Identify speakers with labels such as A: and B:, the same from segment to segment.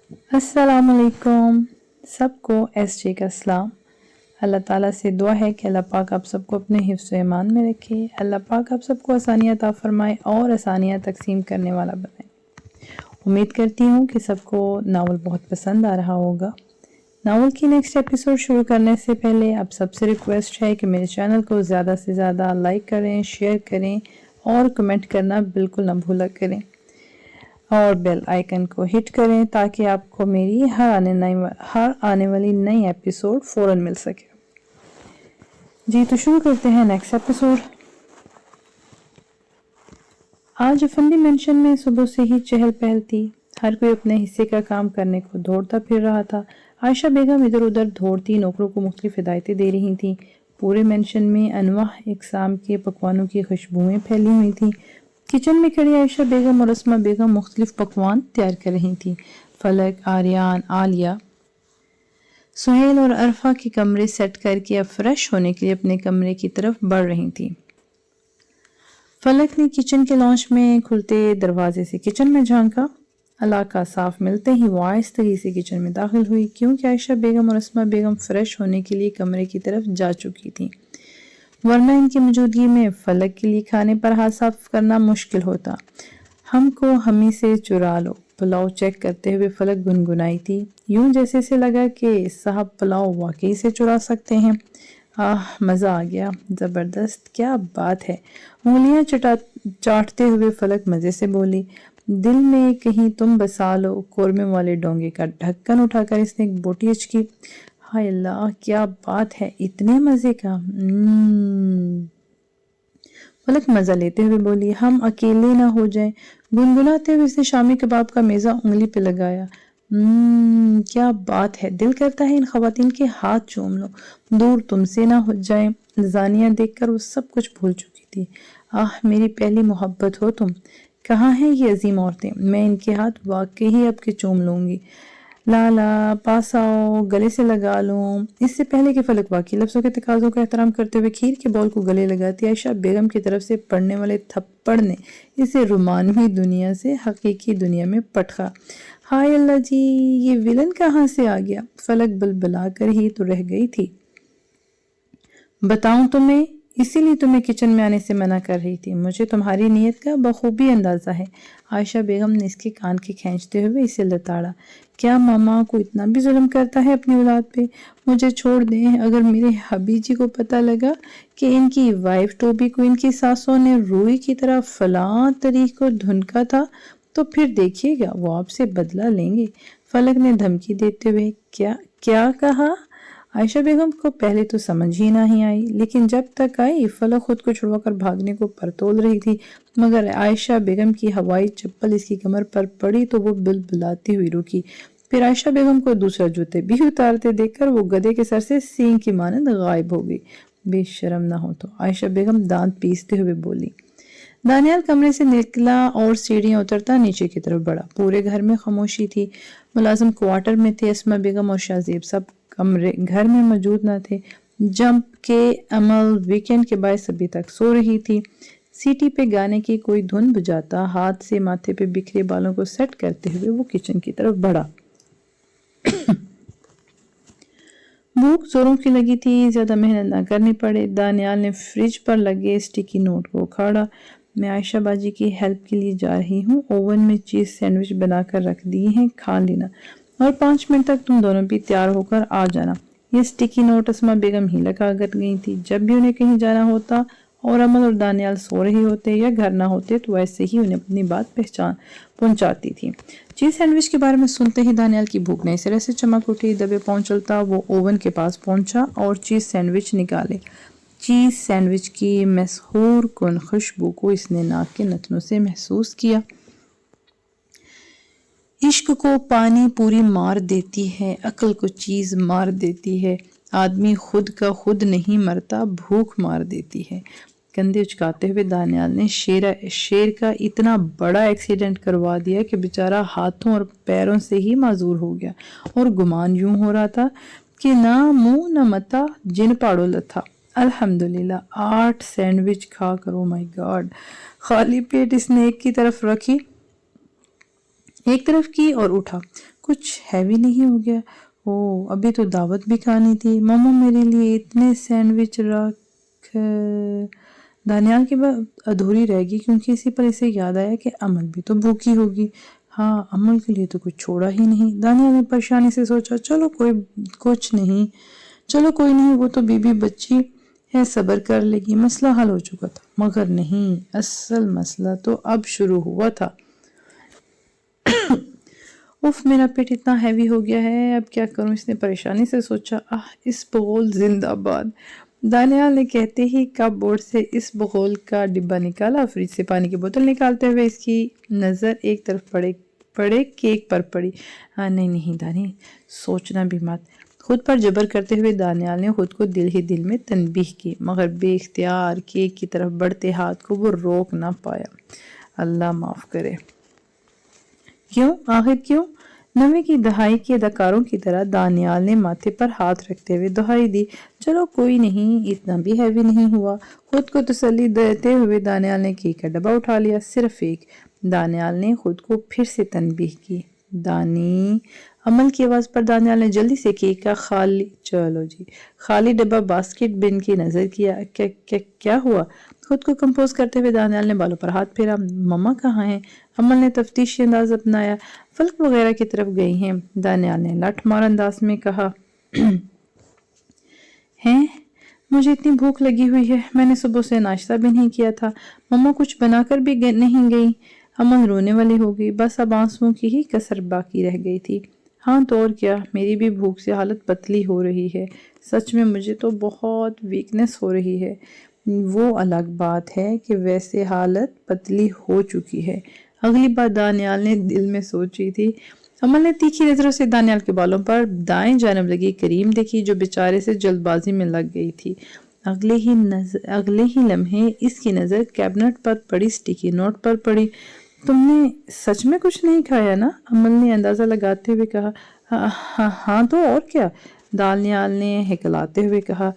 A: अस्सलाम वालेकुम। सबको एसजे का सलाम। अल्लाह ताला से दुआ है कि अल्लाह पाक आप सबको अपने हिफ्ज़ व ईमान में रखे। अल्लाह पाक आप सबको आसानियाँ अता फरमाए और आसानियाँ तकसीम करने वाला बनाए। उम्मीद करती हूँ कि सबको नावल बहुत पसंद आ रहा होगा। नावल की नेक्स्ट एपिसोड शुरू करने से पहले आप सबसे रिक्वेस्ट है कि मेरे चैनल को ज़्यादा से ज़्यादा लाइक करें, शेयर करें और कमेंट करना बिल्कुल ना भूला करें और बेल आइकन को हिट करें ताकि आपको मेरी हर आने वाली नई एपिसोड फ़ौरन मिल सके। जी तो शुरू करते हैं नेक्स्ट एपिसोड। आज अफंदी मेंशन में सुबह से ही चहल पहल थी। हर कोई अपने हिस्से का काम करने को दौड़ता फिर रहा था। आयशा बेगम इधर उधर दौड़ती नौकरों को मुख्तलिफ हिदायतें दे रही थी। पूरे मेंशन में अनवाह इकसाम के पकवानों की खुशबुएं फैली हुई थी। किचन में खड़ी आयशा बेगम और अस्मा बेगम मुख्तलिफ पकवान तैयार कर रही थी। फलक, आर्यान, आलिया, सुहेल और अरफा के कमरे सेट करके अब फ्रेश होने के लिए अपने कमरे की तरफ बढ़ रही थी। फलक ने किचन के लॉन्च में खुलते दरवाजे से किचन में झांका। इलाका साफ मिलते ही वो आहिस्तगी से किचन में दाखिल हुई, क्योंकि आयशा बेगम और अस्मा बेगम फ्रेश होने के लिए कमरे की तरफ जा चुकी थी, वरना इनकी मौजूदगी में फलक के लिए खाने पर हाथ साफ करना मुश्किल होता। हमको हमी से चुरा लो, पुलाव चेक करते हुए फलक गुनगुनाई थी, यूं जैसे से लगा कि साहब पुलाव वाकई से चुरा सकते हैं। आह, मज़ा आ गया, ज़बरदस्त, क्या बात है। उंगलियां चाटते हुए फलक मज़े से बोली, दिल में कहीं तुम बसा लो। कोरमे वाले डोंगे का ढक्कन उठाकर इसने एक बोटी अचकी। हाय अल्लाह, क्या बात है, इतने मज़े का। फलक मज़ा लेते हुए बोली, हम अकेले ना हो जाएं। गुनगुनाते हुए इसने शामी कबाब का मेज़ा उंगली पे लगाया। क्या बात है, दिल करता है इन खवातीन के हाथ चूम लो, दूर तुमसे ना हो जाए। जानिया देखकर वो सब कुछ भूल चुकी थी। आह, मेरी पहली मोहब्बत हो तुम। कहाँ हैं ये अजीम औरतें, मैं इनके हाथ वाकई ही अब के चूम लूंगी। लाला, पास आओ, गले से लगा लूं। इससे पहले कि फलक बाकी लफ्ज़ों के तकाज़ों का एहतराम करते हुए खीर के बॉल को गले लगाती, आयशा बेगम की तरफ से पड़ने वाले थप्पड़ ने इसे रोमानवी दुनिया से हकीकी दुनिया में पटका। हाय अल्लाह जी, ये विलन कहाँ से आ गया। फलक बलबला कर ही तो रह गई थी। बताऊं तुम्हें, इसीलिए तुम्हें किचन में आने से मना कर रही थी। मुझे तुम्हारी नीयत का बखूबी अंदाज़ा है। आयशा बेगम ने इसके कान के खींचते हुए इसे लताड़ा। क्या मामा को इतना भी जुल्म करता है अपनी औलाद पे। मुझे छोड़ दें, अगर मेरे हबी जी को पता लगा कि इनकी वाइफ टोबी को इनकी सासों ने रूई की तरह फलां तरीक को धुनका था, तो फिर देखिएगा वो आपसे बदला लेंगे। फलक ने धमकी देते हुए क्या क्या कहा। आयशा बेगम को पहले तो समझ ही नहीं आई, लेकिन जब तक आई फलक खुद को छुड़वाकर भागने को परतोल रही थी, मगर आयशा बेगम की हवाई चप्पल इसकी कमर पर पड़ी तो वो बिलबिलाती हुई रुकी। फिर आयशा बेगम को दूसरा जूते भी उतारते देखकर वो गधे के सर से सींग की मानंद गायब हो गई। बेशरम ना हो तो, आयशा बेगम दांत पीसते हुए बोली। दानियाल कमरे से निकला और सीढ़ियां उतरता नीचे की तरफ बढ़ा। पूरे घर में खामोशी थी। मुलाजिम क्वार्टर में थे, अस्मा बेगम और शाहजेब सब कमरे घर में मौजूद न थे। जंप के अमल वीकेंड के बाद अभी तक सो रही थी। सीटी पे गाने की कोई धुन बजाता हाथ से माथे पे बिखरे बालों को सेट करते हुए वो किचन की तरफ बढ़ा। भूख जोरों की लगी थी, ज्यादा मेहनत ना करनी पड़े। दानियाल ने फ्रिज पर लगे स्टिकी नोट को उखाड़ा। मैं आयशा बाजी की हेल्प के लिए जा रही हूँ, ओवन में चीज सैंडविच बनाकर रख दिए हैं, खा लेना और 5 मिनट तक तुम दोनों भी तैयार होकर आ जाना। ये स्टिकी नोट अस्मा बेगम ही लगा कर गई थी। जब भी उन्हें कहीं जाना होता और अमल और दानियाल सो रहे होते या घर ना होते तो वैसे ही उन्हें अपनी बात पहुंचाती थी। चीज सैंडविच के बारे में सुनते ही दानियाल की भूख नई सिरे से चमक उठी। दबे पांव चलता वो ओवन के पास पहुंचा और चीज सैंडविच निकाले। चीज सैंडविच की मशहूर कुन खुशबू को इसने नाक के नथनों से महसूस किया। इश्क को पानी पूरी मार देती है, अक्ल को चीज मार देती है। आदमी खुद का खुद नहीं मरता, भूख मार देती है। कंधे उचकाते हुए दानियाल ने शेर का इतना बड़ा एक्सीडेंट करवा दिया कि बेचारा हाथों और पैरों से ही माजूर हो गया और गुमान यूं हो रहा था कि ना मुंह न मता जिन पाड़ो लथा। अल्हम्दुलिल्लाह 8 सैंडविच खा कर, ओ माय गॉड। खाली पेट इसने एक की तरफ रखी, ایک طرف کی اور اٹھا، کچھ ہیوی نہیں ہو گیا؟ ابھی تو دعوت بھی کھانی تھی، ماما میرے لیے اتنے سینڈوچ رکھ۔ دانیال کی بات ادھوری رہ گئی کیونکہ اسی پر اسے یاد آیا کہ امل بھی تو بھوکی ہوگی۔ ہاں، امل کے لیے تو کچھ چھوڑا ہی نہیں۔ دانیال نے پریشانی سے سوچا، چلو کوئی نہیں، وہ تو بی بی بچی ہے، صبر کر لے گی، مسئلہ حل ہو چکا تھا۔ مگر نہیں، اصل مسئلہ تو اب شروع ہوا تھا۔ میرا پیٹ اتنا ہیوی ہو گیا ہے، اب کیا کروں؟ اس نے پریشانی سے سوچا۔ اس بغول زندہ باد۔ دانیال نے کہتے ہی کپ بورڈ سے اس بغول کا ڈبہ نکالا، فریج سے پانی کی بوتل نکالتے ہوئے اس کی نظر ایک طرف پڑے کیک پر پڑی۔ نہیں دانی، سوچنا بھی مت۔ خود پر جبر کرتے ہوئے دانیال نے خود کو دل میں تنبیہ کی، مگر بے اختیار کیک کی طرف بڑھتے ہاتھ کو وہ روک نہ پایا۔ اللہ معاف کرے۔ آخر کیوں؟ 90 کی دہائی کے اداکاروں کی طرح دانیال نے ماتھے پر ہاتھ رکھتے ہوئے دہائی دی، چلو کوئی نہیں، اتنا بھی ہیوی نہیں ہوا۔ خود کو تسلی دیتے ہوئے دانیال نے کیک کا ڈبہ اٹھا لیا، صرف ایک۔ دانیال نے خود کو پھر سے تنبیہ کی، دانی۔ عمل کی آواز پر دانیال نے جلدی سے کیک کا خالی ڈبہ باسکٹ بن کی نظر کیا۔ کیا ہوا؟ خود کو کمپوز کرتے ہوئے دانیال نے بالوں پر ہاتھ پھیرا، مما کہاں ہیں؟ عمل نے تفتیشی انداز اپنایا، فلک وغیرہ کی طرف گئی ہیں۔ دانیال نے لٹھ مار انداز میں کہا، ہیں؟ مجھے اتنی بھوک لگی ہوئی ہے، میں نے صبح سے ناشتہ بھی نہیں کیا تھا، مما کچھ بنا کر بھی نہیں گئی۔ عمل رونے والی ہو گئی، بس اب آنسوؤں کی ہی کسر باقی رہ گئی تھی۔ ہاں تو اور کیا، میری بھی بھوک سے حالت پتلی ہو رہی ہے، سچ میں مجھے تو بہت ویکنس ہو رہی ہے۔ وہ الگ بات ہے کہ ویسے حالت پتلی ہو چکی ہے، اگلی بات دانیال نے دل میں سوچی تھی۔ عمل نے تیکھی نظروں سے دانیال کے بالوں پر دائیں جانب لگی کریم دیکھی جو بیچارے سے جلد بازی میں لگ گئی تھی۔ اگلے ہی لمحے اس کی نظر کیبنٹ پر پڑی سٹیکی نوٹ پر پڑی۔ تم نے سچ میں کچھ نہیں کھایا نا؟ عمل نے اندازہ لگاتے ہوئے کہا۔ ہاں تو اور کیا، دانیال نے ہکلاتے ہوئے کہا۔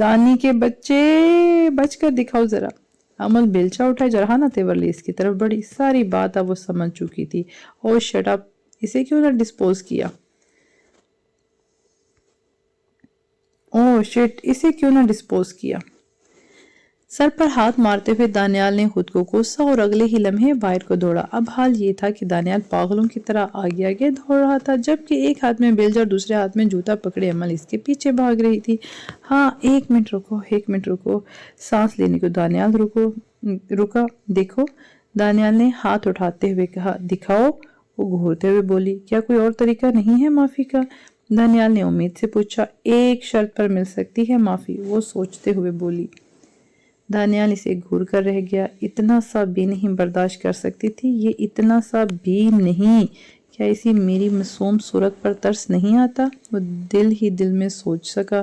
A: دانی کے بچے، بچ کر دکھاؤ ذرا۔ عمل بیلچہ اٹھائے جرحانہ تیور لی اس کی طرف بڑھی، ساری بات اب وہ سمجھ چکی تھی۔ شٹ اپ، اسے کیوں نہ ڈسپوز کیا؟ سر پر ہاتھ مارتے ہوئے دانیال نے خود کو کوسا اور اگلے ہی لمحے باہر کو دوڑا۔ اب حال یہ تھا کہ دانیال پاگلوں کی طرح آگے دوڑ رہا تھا، جبکہ ایک ہاتھ میں بیلچہ اور دوسرے ہاتھ میں جوتا پکڑے عمل اس کے پیچھے بھاگ رہی تھی۔ ہاں، ایک منٹ رکو، سانس لینے کو دانیال رکا۔ دیکھو، دانیال نے ہاتھ اٹھاتے ہوئے کہا۔ دکھاؤ، وہ گھورتے ہوئے بولی۔ کیا کوئی اور طریقہ نہیں ہے معافی کا؟ دانیال نے امید سے پوچھا۔ ایک شرط پر مل سکتی ہے معافی، وہ سوچتے ہوئے بولی۔ دانیال اسے گھور کر رہ گیا، اتنا سا بھی نہیں برداشت کر سکتی تھی یہ، اتنا سا بھی نہیں؟ کیا اسی میری معصوم صورت پر ترس نہیں آتا؟ وہ دل ہی دل میں سوچ سکا،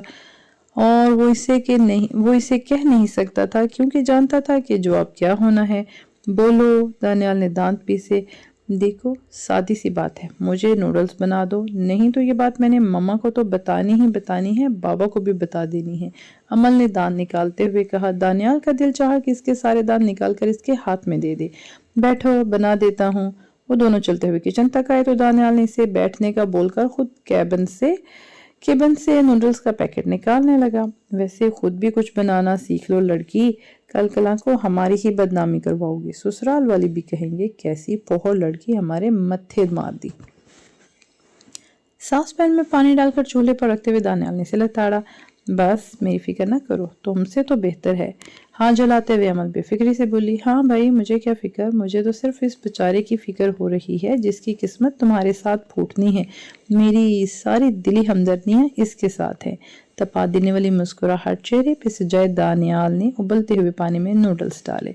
A: اور وہ اسے کہہ نہیں سکتا تھا کیونکہ جانتا تھا کہ جواب کیا ہونا ہے۔ بولو، دانیال نے دانت پیسے۔ دیکھو، سادی سی بات ہے، مجھے نوڈلز بنا دو، نہیں تو یہ بات میں نے مما کو تو بتانی ہے، بابا کو بھی بتا دینی ہے۔ عمل نے دانت نکالتے ہوئے کہا۔ دانیال کا دل چاہا کہ اس کے سارے دانت نکال کر اس کے ہاتھ میں دے دے۔ بیٹھو، بنا دیتا ہوں۔ وہ دونوں چلتے ہوئے کچن تک آئے تو دانیال نے اسے بیٹھنے کا بول کر خود کیبن سے نوڈلز کا پیکٹ نکالنے لگا۔ ویسے خود بھی کچھ بنانا سیکھ لو لڑکی، کل کلا کو ہماری ہی بدنامی کرواؤ گی، سسرال والی بھی کہیں گے کیسی پوہر لڑکی ہمارے متھے مار دی۔ ساس پین میں پانی ڈال کر چولہے پر رکھتے ہوئے دانیال نے اسے لتاڑا۔ بس میری فکر نہ کرو، تم سے تو بہتر ہے۔ ہاتھ جلاتے ہوئے عمل بے فکری سے بولی۔ ہاں بھائی، مجھے کیا فکر، مجھے تو صرف اس بیچارے کی فکر ہو رہی ہے جس کی قسمت تمہارے ساتھ پھوٹنی ہے۔ میری ساری دلی ہمدردیاں اس کے ساتھ ہیں۔ تپا دینے والی مسکراہٹ چہرے پہ سجائے دانیال نے ابلتے ہوئے پانی میں نوڈلز ڈالے۔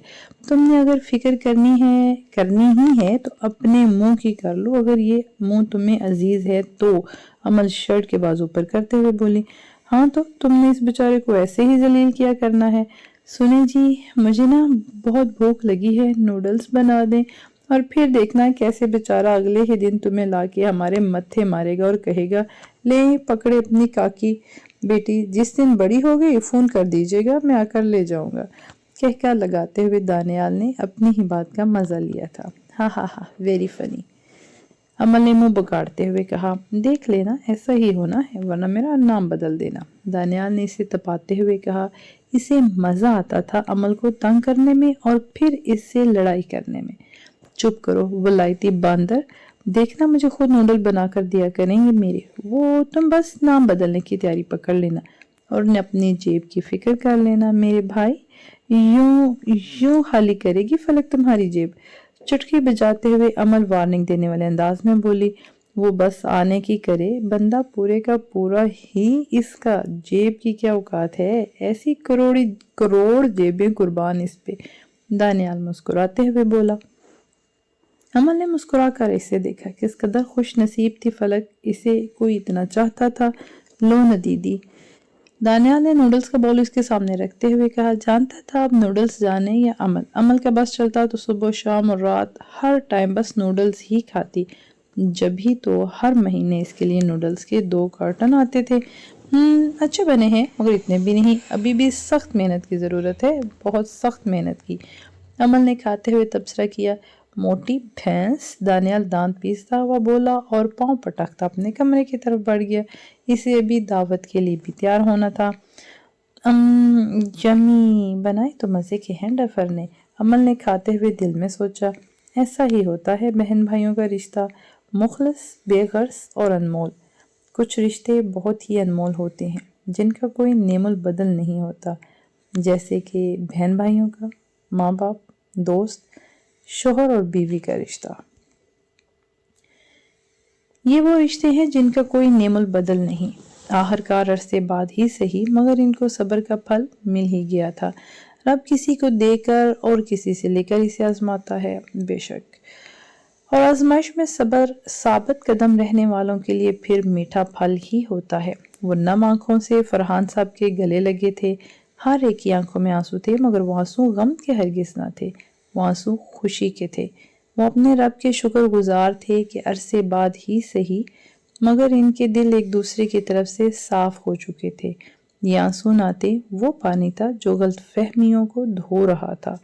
A: تم نے اگر فکر کرنی ہی ہے تو اپنے منہ کی کر لو، اگر یہ منہ تمہیں عزیز ہے تو۔ عمل شرٹ کے بازو پر کرتے ہوئے بولی۔ ہاں تو تم نے اس بیچارے کو ایسے ہی ذلیل کیا کرنا ہے۔ سنیں جی، مجھے نا بہت بھوک لگی ہے، نوڈلز بنا دیں، اور پھر دیکھنا کیسے بیچارہ اگلے ہی دن تمہیں لا کے ہمارے متھے مارے گا اور کہے گا، لے پکڑے اپنی کاکی بیٹی، جس دن بڑی ہو گئی فون کر دیجیے گا، میں آ کر لے جاؤں گا۔ کہکا لگاتے ہوئے دانیال نے اپنی ہی بات کا مزہ لیا تھا۔ ہاں، ویری فنی۔ अमल ने मुंह बिगाड़ते हुए कहा, देख लेना ऐसा ही होना है वरना मेरा नाम बदल देना। दानियाल ने इसे तपाते हुए कहा, इसे मजा आता था अमल को तंग करने में और फिर इससे लड़ाई करने में। चुप करो वलायती बांदर, देखना मुझे खुद नूडल बनाकर दिया करेंगे मेरे, वो तुम बस नाम बदलने की तैयारी पकड़ लेना और अपनी जेब की फिक्र कर लेना मेरे भाई, यूं यूं खाली करेगी फलक तुम्हारी जेब। चुटकी बजाते हुए अमल वार्निंग देने वाले अंदाज में बोली, वो बस आने की करे, बंदा पूरे का पूरा ही इसका, जेब की क्या औकात है, ऐसी करोड़ जेबें कुर्बान इस पे। दानियाल मुस्कुराते हुए बोला। अमल ने मुस्कुराकर इसे देखा, किस कदर खुश नसीब थी फलक, इसे कोई इतना चाहता था। लो न दीदी। दानियाल ने नूडल्स का बाउल इसके सामने रखते हुए कहा, जानता था अब नूडल्स जाने या अमल, अमल का बस चलता तो सुबह शाम और रात हर टाइम बस नूडल्स ही खाती, जब भी तो हर महीने इसके लिए नूडल्स के 2 कार्टन आते थे। अच्छे बने हैं मगर इतने भी नहीं, अभी भी सख्त मेहनत की ज़रूरत है, बहुत सख्त मेहनत की। अमल ने खाते हुए तबसरा किया, मोटी भैंस। दानियाल दांत पीसता हुआ बोला और पांव पटकता अपने कमरे की तरफ बढ़ गया। इसे अभी दावत के लिए भी तैयार होना था। यम्मी, बनाए तो मज़े के हैं डफर ने, अमल ने खाते हुए दिल में सोचा। ऐसा ही होता है बहन भाइयों का रिश्ता, मुखलिस, बेगर्स और अनमोल। कुछ रिश्ते बहुत ही अनमोल होते हैं जिनका कोई नेमुल बदल नहीं होता, जैसे कि बहन भाइयों का, माँ बाप, दोस्त, शोहर और बीवी का रिश्ता। ये वो रिश्ते हैं जिनका कोई नेमुल बदल नहीं, आखिरकार अरसे बाद ही सही मगर इनको सब्र का फल मिल ही गया था। रब किसी को देकर और किसी से लेकर इसे आजमाता है बेशक, और आजमाइश में सब्र साबित कदम रहने वालों के लिए फिर मीठा फल ही होता है। वो नम आंखों से फरहान साहब के गले लगे थे, हर एक की आंखों में आंसू थे मगर वो आंसू गम के हरगिज ना थे, वो आंसू खुशी के थे। वो अपने रब के शुक्रगुजार थे कि अरसे बाद ही सही मगर इनके दिल एक दूसरे की तरफ से साफ हो चुके थे। ये आंसू नाते वो पानी था जो गलत फहमियों को धो रहा था।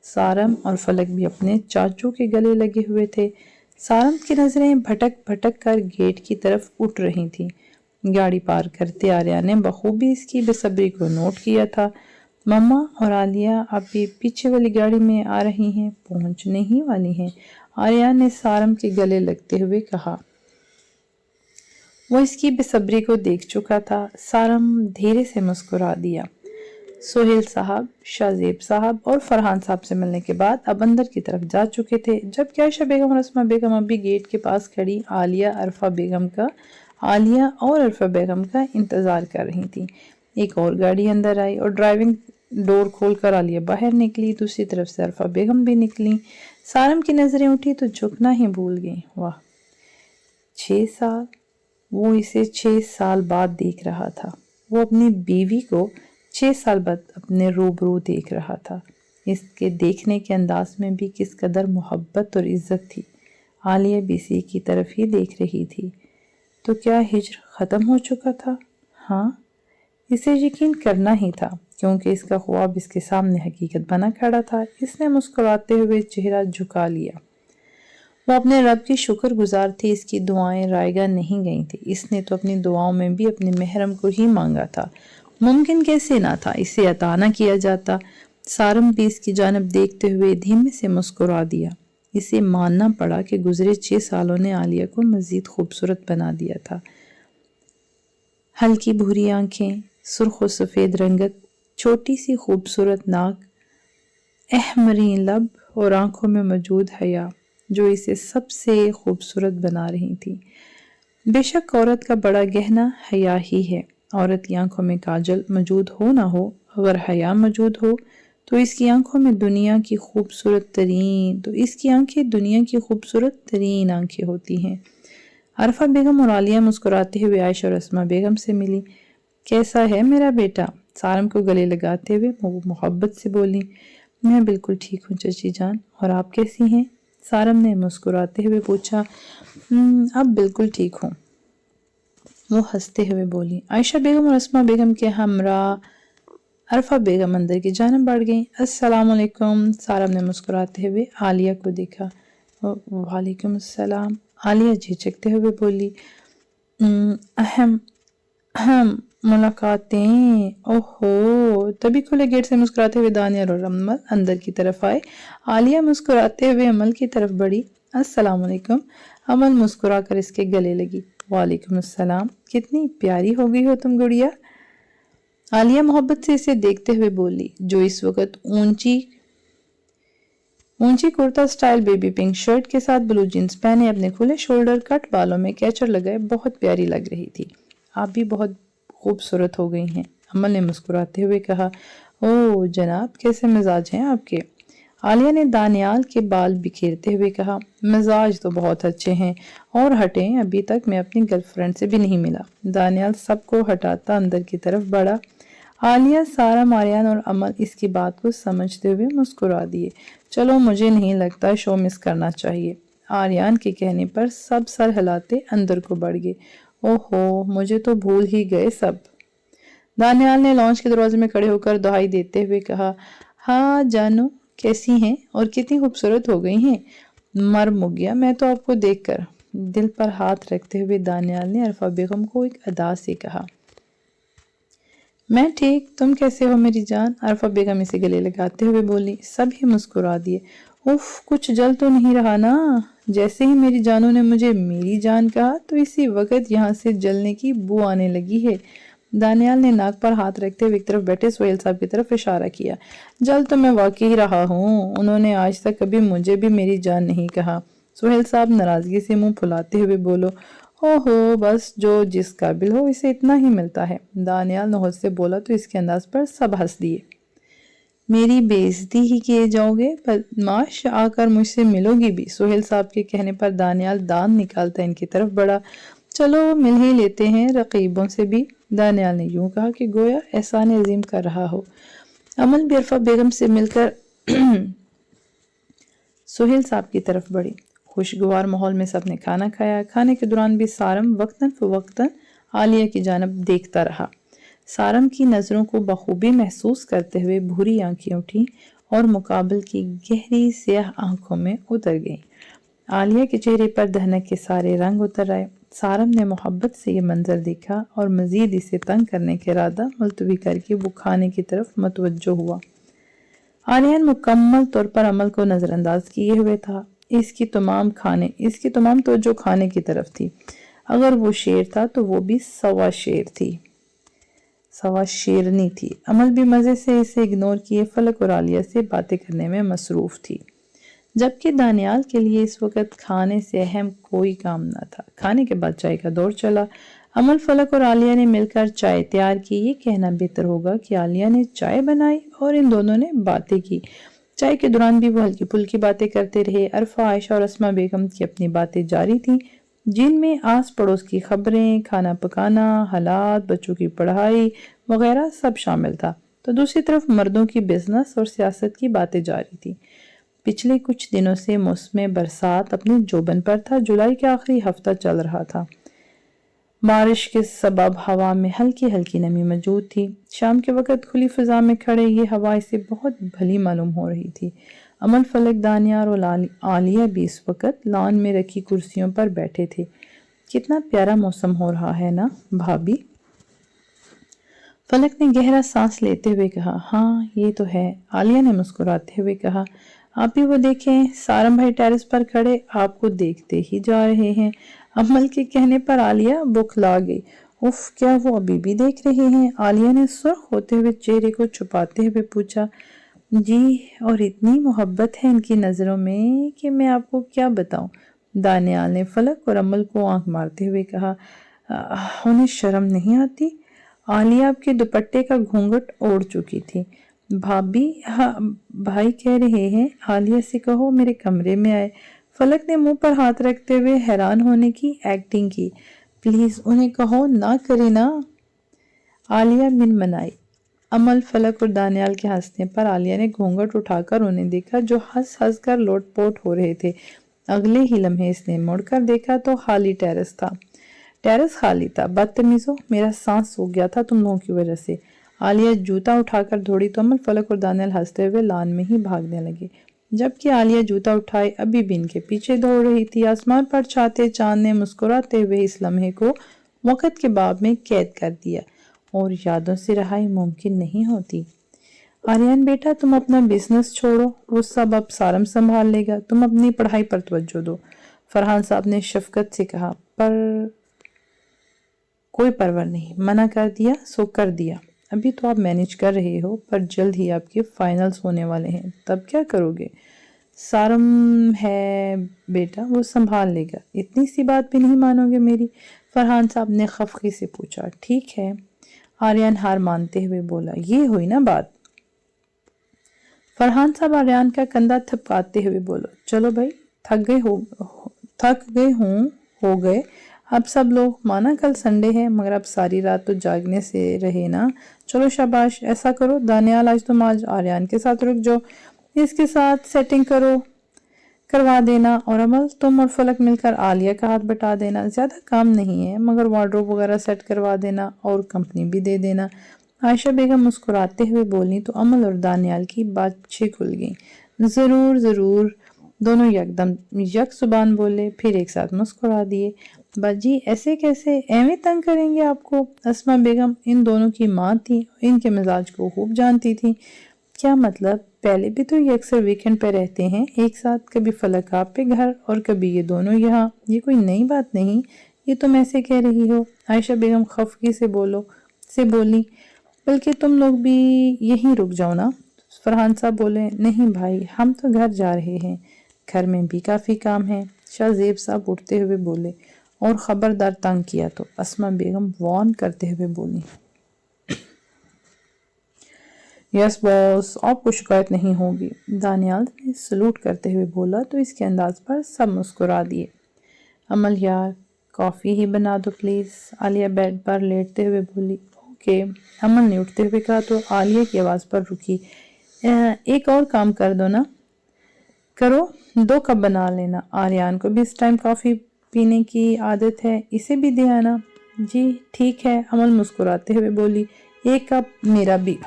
A: सारम और फलक भी अपने चाचू के गले लगे हुए थे। सारम की नजरें भटक भटक कर गेट की तरफ उठ रही थीं। गाड़ी पार करते आर्या ने बखूबी इसकी बेसब्री को नोट किया था। मम्मा और आलिया अभी पीछे वाली गाड़ी में आ रही हैं, पहुंचने ही वाली हैं, आर्या ने सारम के गले लगते हुए कहा। वो इसकी बेसब्री को देख चुका था। सारम धीरे से मुस्कुरा दिया। सोहेल साहब, शाहजेब साहब और फरहान साहब से मिलने के बाद अब अंदर की तरफ जा चुके थे, जबकि आयशा बेगम और अस्मा बेगम अभी गेट के पास खड़ी आलिया और अरफा बेगम का इंतजार कर रही थी। एक और गाड़ी अंदर आई और ड्राइविंग डोर खोलकर आलिया बाहर निकली, दूसरी तरफ से अरफा बेगम भी निकली। सारम की नजरें उठी तो झुकना ही भूल गई। वाह, 6 साल, वो इसे 6 साल बाद देख रहा था। वो अपनी बीवी को 6 साल बाद अपने रूबरू देख रहा था। इसके देखने के अंदाज में भी किस कदर मोहब्बत और इज्जत थी। आलिया भी इसी की तरफ ही देख रही थी। तो क्या हिज्र ख़त्म हो चुका था? हाँ, इसे यकीन करना ही था क्योंकि इसका ख्वाब इसके सामने हकीकत बना खड़ा था। इसने मुस्कुराते हुए चेहरा झुका लिया। वो अपने रब की शुक्रगुजार थी, इसकी दुआएं रायगा नहीं गई थी। इसने तो अपनी दुआओं में भी अपने महरम को ही मांगा था। मुमकिन कैसे ना था इसे अता ना किया जाता। सारम भी इसकी जानब देखते हुए धीमे से मुस्कुरा दिया। इसे मानना पड़ा कि गुजरे 6 सालों ने आलिया को मजीद खूबसूरत बना दिया था। हल्की भूरी आंखें, सुर्ख और सफ़ेद रंगत, छोटी सी खूबसूरत नाक, अहमरीन लब और आंखों में मौजूद हया जो इसे सबसे खूबसूरत बना रही थी। बेशक औरत का बड़ा गहना हया ही है। औरत की आंखों में काजल मौजूद हो ना हो, अगर हया मौजूद हो तो इसकी आंखों में इसकी आंखें दुनिया की खूबसूरत तरीन आंखें होती हैं। अरफा बेगम और आलिया मुस्कुराते हुए आयशा और अस्मा बेगम से मिली। कैसा है मेरा बेटा? सारम को गले लगाते हुए वो मोहब्बत से बोली। मैं बिल्कुल ठीक हूँ चाची जान, और आप कैसी हैं? सारम ने मुस्कुराते हुए पूछा। अब बिल्कुल ठीक हूँ, वो हंसते हुए बोली। आयशा बेगम और अस्मा बेगम के हमरा अरफा बेगम अंदर की जानब बढ़ गई। अस्सलाम वालेकुम। सारम ने मुस्कुराते हुए आलिया को देखा। वालेकुम अस्सलाम। आलिया झिझकते हुए बोली, अहम अहम मुलाकातें, ओहो। तभी खुले गेट से मुस्कुराते हुए दानियाल और अमल अंदर की तरफ आए। आलिया मुस्कुराते हुए अमल की तरफ बढ़ी। अस्सलाम वालेकुम। अमल मुस्कुरा कर इसके गले लगी। वालेकुम अस्सलाम, कितनी प्यारी हो गई हो तुम गुड़िया। आलिया मोहब्बत से इसे देखते हुए बोली, जो इस वक्त ऊंची kurta style baby pink shirt के साथ ब्लू जींस पहने अपने खुले शोल्डर कट बालों में कैचर लगाए बहुत प्यारी लग रही थी। आप भी बहुत खूबसूरत हो गई हैं, अमल ने मुस्कुराते हुए कहा। ओह जनाब, कैसे मिजाज हैं आपके। आलिया ने दानियाल के बाल बिखेरते हुए कहा, मिजाज तो बहुत अच्छे हैं, और हटें, अभी तक मैं अपनी गर्लफ्रेंड से भी नहीं मिला। दानियाल सबको हटाता अंदर की तरफ बढ़ा। आलिया, सारम, आर्यन और अमल इसकी बात को समझते हुए मुस्कुरा दिए। चलो, मुझे नहीं लगता शो मिस करना चाहिए। आर्यन के कहने पर सब सर हिलाते अंदर को बढ़ गए। ओहो, मुझे तो भूल ही गए सब। दानियाल ने लॉन्च के दरवाजे में खड़े होकर दुहाई देते हुए कहा, हाँ जानू, कैसी हैं और कितनी खूबसूरत हो गई हैं। मर मुक गया मैं तो आपको देखकर। दिल पर हाथ रखते हुए दानियाल ने अरफा बेगम को एक अदा से कहा। मैं ठीक, तुम कैसे हो मेरी जान। अरफा बेगम इसे गले लगाते हुए बोली। सभी मुस्कुरा दिए। उफ, कुछ जल तो नहीं रहा ना। जैसे ही मेरी जानू ने मुझे मेरी जान कहा तो इसी वक्त यहाँ से जलने की बू आने लगी है। दानियाल ने नाक पर हाथ रखते हुए एक तरफ बैठे सोहेल साहब की तरफ इशारा किया। जल तो मैं वाकई रहा हूँ, उन्होंने आज तक कभी मुझे भी मेरी जान नहीं कहा। सोहेल साहब नाराजगी से मुंह फुलाते हुए बोलो, ओहो, बस जो जिस काबिल हो इसे इतना ही मिलता है। दानियाल नौहद से बोला तो इसके अंदाज पर सब हंस दिए। मेरी बेइज्जती ही किए जाओगे, बदमाश, आकर मुझसे मिलोगी भी। सोहेल साहब के कहने पर दानियाल दांत निकालता इनकी तरफ बढ़ा। चलो मिल ही लेते हैं रकीबों से भी। दानियाल ने यूं कहा कि गोया एहसान अजीम कर रहा हो। अमल भी अरफा बेगम से मिलकर सोहेल साहब की तरफ बढ़ी। खुशगवार माहौल में सबने खाना खाया। खाने के दौरान भी सारम वक्तन फवक्तन आलिया की जानब देखता रहा। सारम की नज़रों को बखूबी महसूस करते हुए भूरी आंखें उठी और मुकाबल की गहरी स्याह आंखों में उतर गईं। आलिया के चेहरे पर दहनक के सारे रंग उतर आए। सारम ने मोहब्बत से ये मंजर देखा और मजीद इसे तंग करने का इरादा मुलतवी करके वो खाने की तरफ मतवज्जो हुआ। आर्यन मुकम्मल तौर पर अमल को नज़रअंदाज किए हुए था। इसकी तमाम तवज्जो खाने की तरफ थी। अगर वो शेर था तो वो भी सवा शेरनी थी। अमल भी मज़े से इसे इग्नोर किए फलक और आलिया से बातें करने में मसरूफ़ थी, जबकि दानियाल के लिए इस वक्त खाने से अहम कोई काम न था। खाने के बाद चाय का दौर चला। अमल, फलक और आलिया ने मिलकर चाय तैयार की। ये कहना बेहतर होगा कि आलिया ने चाय बनाई और इन दोनों ने बातें की। चाय के दौरान भी वो हल्की फुल्की बातें करते रहे। अरफा, आयशा और अस्मा बेगम की अपनी बातें जारी थीं, जिनमें आस पड़ोस की खबरें, खाना पकाना, हालात, बच्चों की पढ़ाई वगैरह सब शामिल था। तो दूसरी तरफ मर्दों की बिजनेस और सियासत की बातें जारी थी। पिछले कुछ दिनों से मौसम बरसात अपने जोबन पर था। जुलाई के आखिरी हफ्ता चल रहा था। बारिश के सबब हवा में हल्की हल्की नमी मौजूद थी। शाम के वक्त खुली फिजा में खड़े ये हवा इसे बहुत भली मालूम हो रही थी। अमल, फलक, दानियार और आलिया भी इस वक्त लॉन में रखी कुर्सियों पर बैठे थे। कितना प्यारा मौसम हो रहा है ना भाभी। फलक ने गहरा सांस लेते हुए कहा। हाँ ये तो है। आलिया ने मुस्कुराते हुए कहा। आप भी वो देखें, सारम भाई टेरेस पर खड़े आपको देखते ही जा रहे हैं। अमल के कहने पर आलिया बुखला गई। उफ, क्या वो अभी भी देख रहे हैं। आलिया ने सुर्ख होते हुए चेहरे को छुपाते हुए पूछा। जी, और इतनी मोहब्बत है इनकी नज़रों में कि मैं आपको क्या बताऊं। दानियाल ने फलक और अमल को आंख मारते हुए कहा। उन्हें शर्म नहीं आती। आलिया आपके दुपट्टे का घूंघट ओढ़ चुकी थी। भाभी, हाँ भाई कह रहे हैं आलिया से कहो मेरे कमरे में आए। फलक ने मुंह पर हाथ रखते हुए हैरान होने की एक्टिंग की। प्लीज उन्हें कहो ना करे ना। आलिया मिनमनाई। अमल, फलक और दानियाल के हंसने पर आलिया ने घूंघट उठाकर उन्हें देखा, जो हंस हंस कर लोटपोट हो रहे थे। अगले ही लम्हे इसने मुड़कर देखा तो खाली टेरेस था। टेरेस खाली था। बदतमीजों, मेरा सांस सूख गया था तुम लोगों की वजह से। आलिया जूता उठाकर दौड़ी तो अमल, फलक और दानियाल हंसते हुए लान में ही भागने लगे। जबकि आलिया जूता उठाए अभी भी इनके पीछे दौड़ रही थी। आसमान पर छाते चांद ने मुस्कुराते हुए इस लम्हे को वक़्त के बाब में कैद कर दिया और यादों से रहाई मुमकिन नहीं होती। आर्यन बेटा, तुम अपना बिजनेस छोड़ो, वो सब अब सारम संभाल लेगा, तुम अपनी पढ़ाई पर तवज्जो दो, फरहान साहब ने शफकत से कहा। पर कोई परवाह नहीं, मना कर दिया सो कर दिया। अभी तो आप मैनेज कर रहे हो, पर जल्द ही आपके फाइनल्स होने वाले हैं, तब क्या करोगे? सारम है बेटा, वो संभाल लेगा, इतनी सी बात भी नहीं मानोगे मेरी? फरहान साहब ने खफकी से पूछा। ठीक है, आर्यन हार मानते हुए बोला। ये हुई ना बात। फरहान साहब आर्यन का कंधा थपकाते हुए बोलो, चलो भाई, थक गए हो गए। अब सब लोग, माना कल संडे है, मगर अब सारी रात तो जागने से रहे ना। चलो शाबाश, ऐसा करो दानियाल, आज आर्यन के साथ रुक जाओ, इसके साथ सेटिंग करवा देना, और अमल तुम और फलक मिलकर आलिया का हाथ बटा देना। ज़्यादा काम नहीं है, मगर वार्डरोब वगैरह सेट करवा देना और कंपनी भी दे देना। आयशा बेगम मुस्कुराते हुए बोली तो अमल और दानियाल की बातचीत खुल गई। ज़रूर ज़रूर, दोनों यकदम यक जुबान बोले, फिर एक साथ मुस्कुरा दिए। बाजी ऐसे कैसे, एवें तंग करेंगे आपको? अस्मा बेगम इन दोनों की माँ थी, इनके मिजाज को खूब जानती थी। क्या मतलब? पहले भी तो ये अक्सर वीकेंड पे रहते हैं एक साथ, कभी फलक आप पे घर और कभी ये दोनों यहाँ, ये कोई नई बात नहीं, ये तुम ऐसे कह रही हो। आयशा बेगम खफकी से बोली, बल्कि तुम लोग भी यहीं रुक जाओ ना। फरहान साहब बोले, नहीं भाई, हम तो घर जा रहे हैं, घर में भी काफ़ी काम है। शाहजेब साहब उठते हुए बोले, और ख़बरदार तंग किया तो। अस्मा बेगम वार्न करते हुए बोली, यस बॉस, आपको शिकायत नहीं होगी। दानियाल ने सलूट करते हुए बोला तो इसके अंदाज पर सब मुस्कुरा दिए। अमल यार, कॉफ़ी ही बना दो प्लीज़, आलिया बेड पर लेटते हुए बोली। ओके, अमल ने उठते हुए कहा तो आलिया की आवाज़ पर रुकी। एक और काम कर दो ना। करो, 2 कप बना लेना, आर्यन को भी इस टाइम कॉफ़ी पीने की आदत है, इसे भी दे आना। जी ठीक है, अमल मुस्कुराते हुए बोली, 1 कप मेरा भी।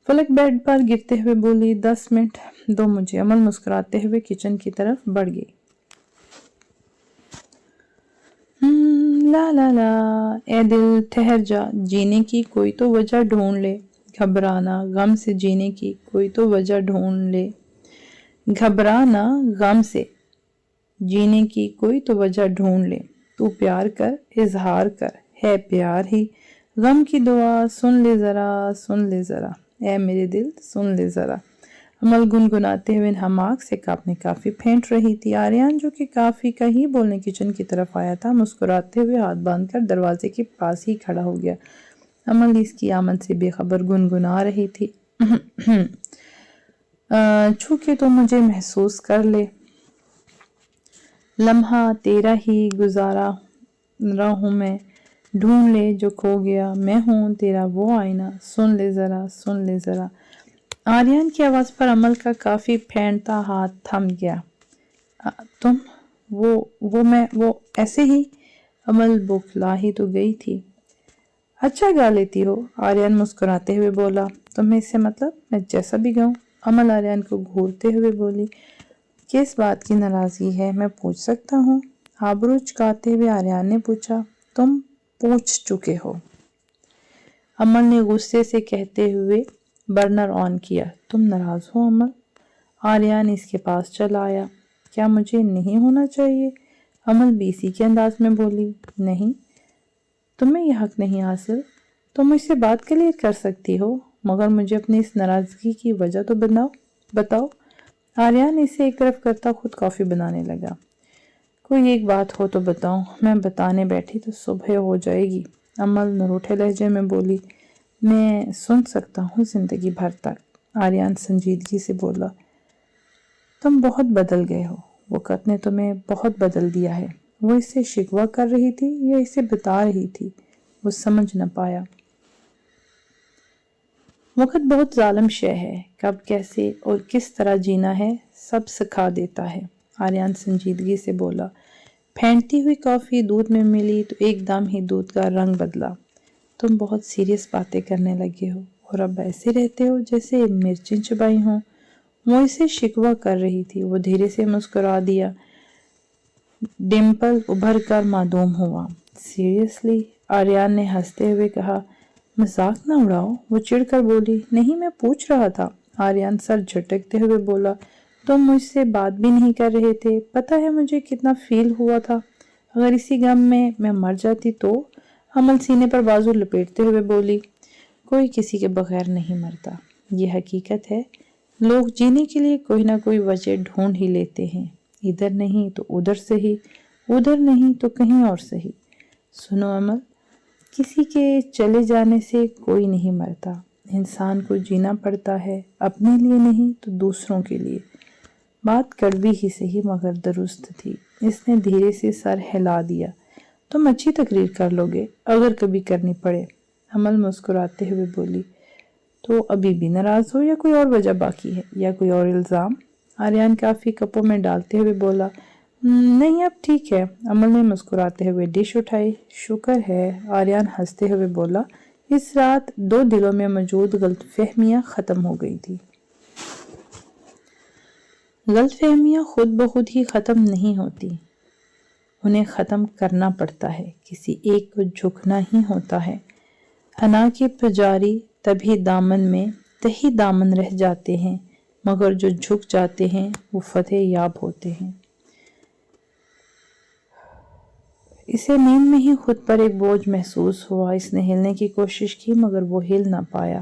A: फलक बेड पर गिरते हुए बोली, 10 मिनट दो मुझे। अमल मुस्कुराते हुए किचन की तरफ बढ़ गई। ला ला ला, ए दिल ठहर जा, जीने की कोई तो वजह ढूंढ ले, घबराना गम से जीने की कोई तो वजह ढूंढ ले, घबराना गम से जीने की कोई तो वजह ढूंढ ले, तू प्यार कर, इजहार कर, है प्यार ही, गम की दुआ सुन ले ज़रा, ए मेरे दिल सुन ले ज़रा। अमल गुनगुनाते हुए हमाक से अपनी काफ़ी फेंट रही थी। आर्यन जो कि काफ़ी का ही बोलने किचन की तरफ आया था, मुस्कुराते हुए हाथ बांधकर दरवाजे के पास ही खड़ा हो गया। अमल इसकी आमद से बेखबर गुनगुना रही थी, छू के तो मुझे महसूस कर ले, लम्हा तेरा ही गुजारा रहा हूँ मैं, ढूंढ ले जो खो गया, मैं हूँ तेरा वो आईना, सुन ले ज़रा। आर्यन की आवाज़ पर अमल का काफ़ी फेंटता हाथ थम गया। तुम वो ऐसे ही। अमल बौखला ही तो गई थी। अच्छा गा लेती हो, आर्यन मुस्कुराते हुए बोला। तुम्हें इससे मतलब, मैं जैसा भी गाऊं? अमल आर्यन को घूरते हुए बोली। किस बात की नाराज़गी है, मैं पूछ सकता हूँ? आबरू चुकाते हुए आर्यन ने पूछा। तुम पूछ चुके हो, अमल ने गुस्से से कहते हुए बर्नर ऑन किया। तुम नाराज़ हो अमल? आर्यन इसके पास चला आया। क्या मुझे नहीं होना चाहिए? अमल बीसी के अंदाज में बोली। नहीं, तुम्हें यह हक नहीं हासिल, तुम मुझसे बात क्लियर कर सकती हो, मगर मुझे अपनी इस नाराज़गी की वजह तो बताओ। आर्यन इसे एक तरफ करता खुद कॉफ़ी बनाने लगा। कोई एक बात हो तो बताओ, मैं बताने बैठी तो सुबह हो जाएगी। अमल नरूठे लहजे में बोली। मैं सुन सकता हूँ जिंदगी भर तक, आर्यन संजीदगी से बोला। तुम बहुत बदल गए हो, वक़्त ने तुम्हें बहुत बदल दिया है। वो इससे शिकवा कर रही थी या इसे बता रही थी, वो समझ न पाया। वक़्त बहुत जालिम शय है, कब कैसे और किस तरह जीना है सब सिखा देता है, आर्यन संजीदगी से बोला। फेंटती हुई कॉफ़ी दूध में मिली तो एकदम ही दूध का रंग बदला। तुम बहुत सीरियस बातें करने लगे हो, اور اب ایسے رہتے ہو جیسے مرچیں چبائی ہوں۔ وہ اسے شکوہ کر رہی تھی۔ وہ دھیرے سے مسکرا دیا۔ ڈمپل ابھر کر معدوم ہوا۔ سیریسلی؟ آریان نے ہنستے ہوئے کہا۔ مذاق نہ اڑاؤ، وہ چڑ کر بولی۔ نہیں، میں پوچھ رہا تھا۔ آریان سر جھٹکتے ہوئے بولا۔ تم مجھ سے بات بھی نہیں کر رہے تھے، پتہ ہے مجھے کتنا فیل ہوا تھا۔ اگر اسی غم میں مر جاتی تو؟ امل سینے پر بازو لپیٹتے ہوئے بولی۔ کوئی کسی کے بغیر نہیں مرتا، یہ حقیقت ہے۔ لوگ جینے کے لیے کوئی نہ کوئی وجہ ڈھونڈ ہی لیتے ہیں، ادھر نہیں تو ادھر سے ہی، ادھر نہیں تو کہیں اور سے ہی۔ سنو امل، کسی کے چلے جانے سے کوئی نہیں مرتا، انسان کو جینا پڑتا ہے، اپنے لیے نہیں تو دوسروں کے لیے۔ بات کڑوی ہی سہی مگر درست تھی۔ اس نے دھیرے سے سر ہلا دیا۔ تم اچھی تقریر کر لو گے اگر کبھی کرنی پڑے۔ امل مسکراتے ہوئے بولی۔ تو ابھی بھی ناراض ہو یا کوئی اور وجہ باقی ہے یا کوئی اور الزام؟ آریان کافی کپوں میں ڈالتے ہوئے بولا۔ نہیں اب ٹھیک ہے۔ امل نے مسکراتے ہوئے ڈش اٹھائی۔ شکر ہے، آریان ہنستے ہوئے بولا۔ اس رات دو دلوں میں موجود غلط فہمیاں ختم ہو گئی تھی۔ غلط فہمیاں خود بخود ہی ختم نہیں ہوتی، انہیں ختم کرنا پڑتا ہے، کسی ایک کو جھکنا ہی ہوتا ہے۔ حنا کے پجاری تبھی دامن میں تہی دامن رہ جاتے ہیں، مگر جو جھک جاتے ہیں وہ فتح یاب ہوتے ہیں۔ اسے نیند میں ہی خود پر ایک بوجھ محسوس ہوا۔ اس نے ہلنے کی کوشش کی مگر وہ ہل نہ پایا۔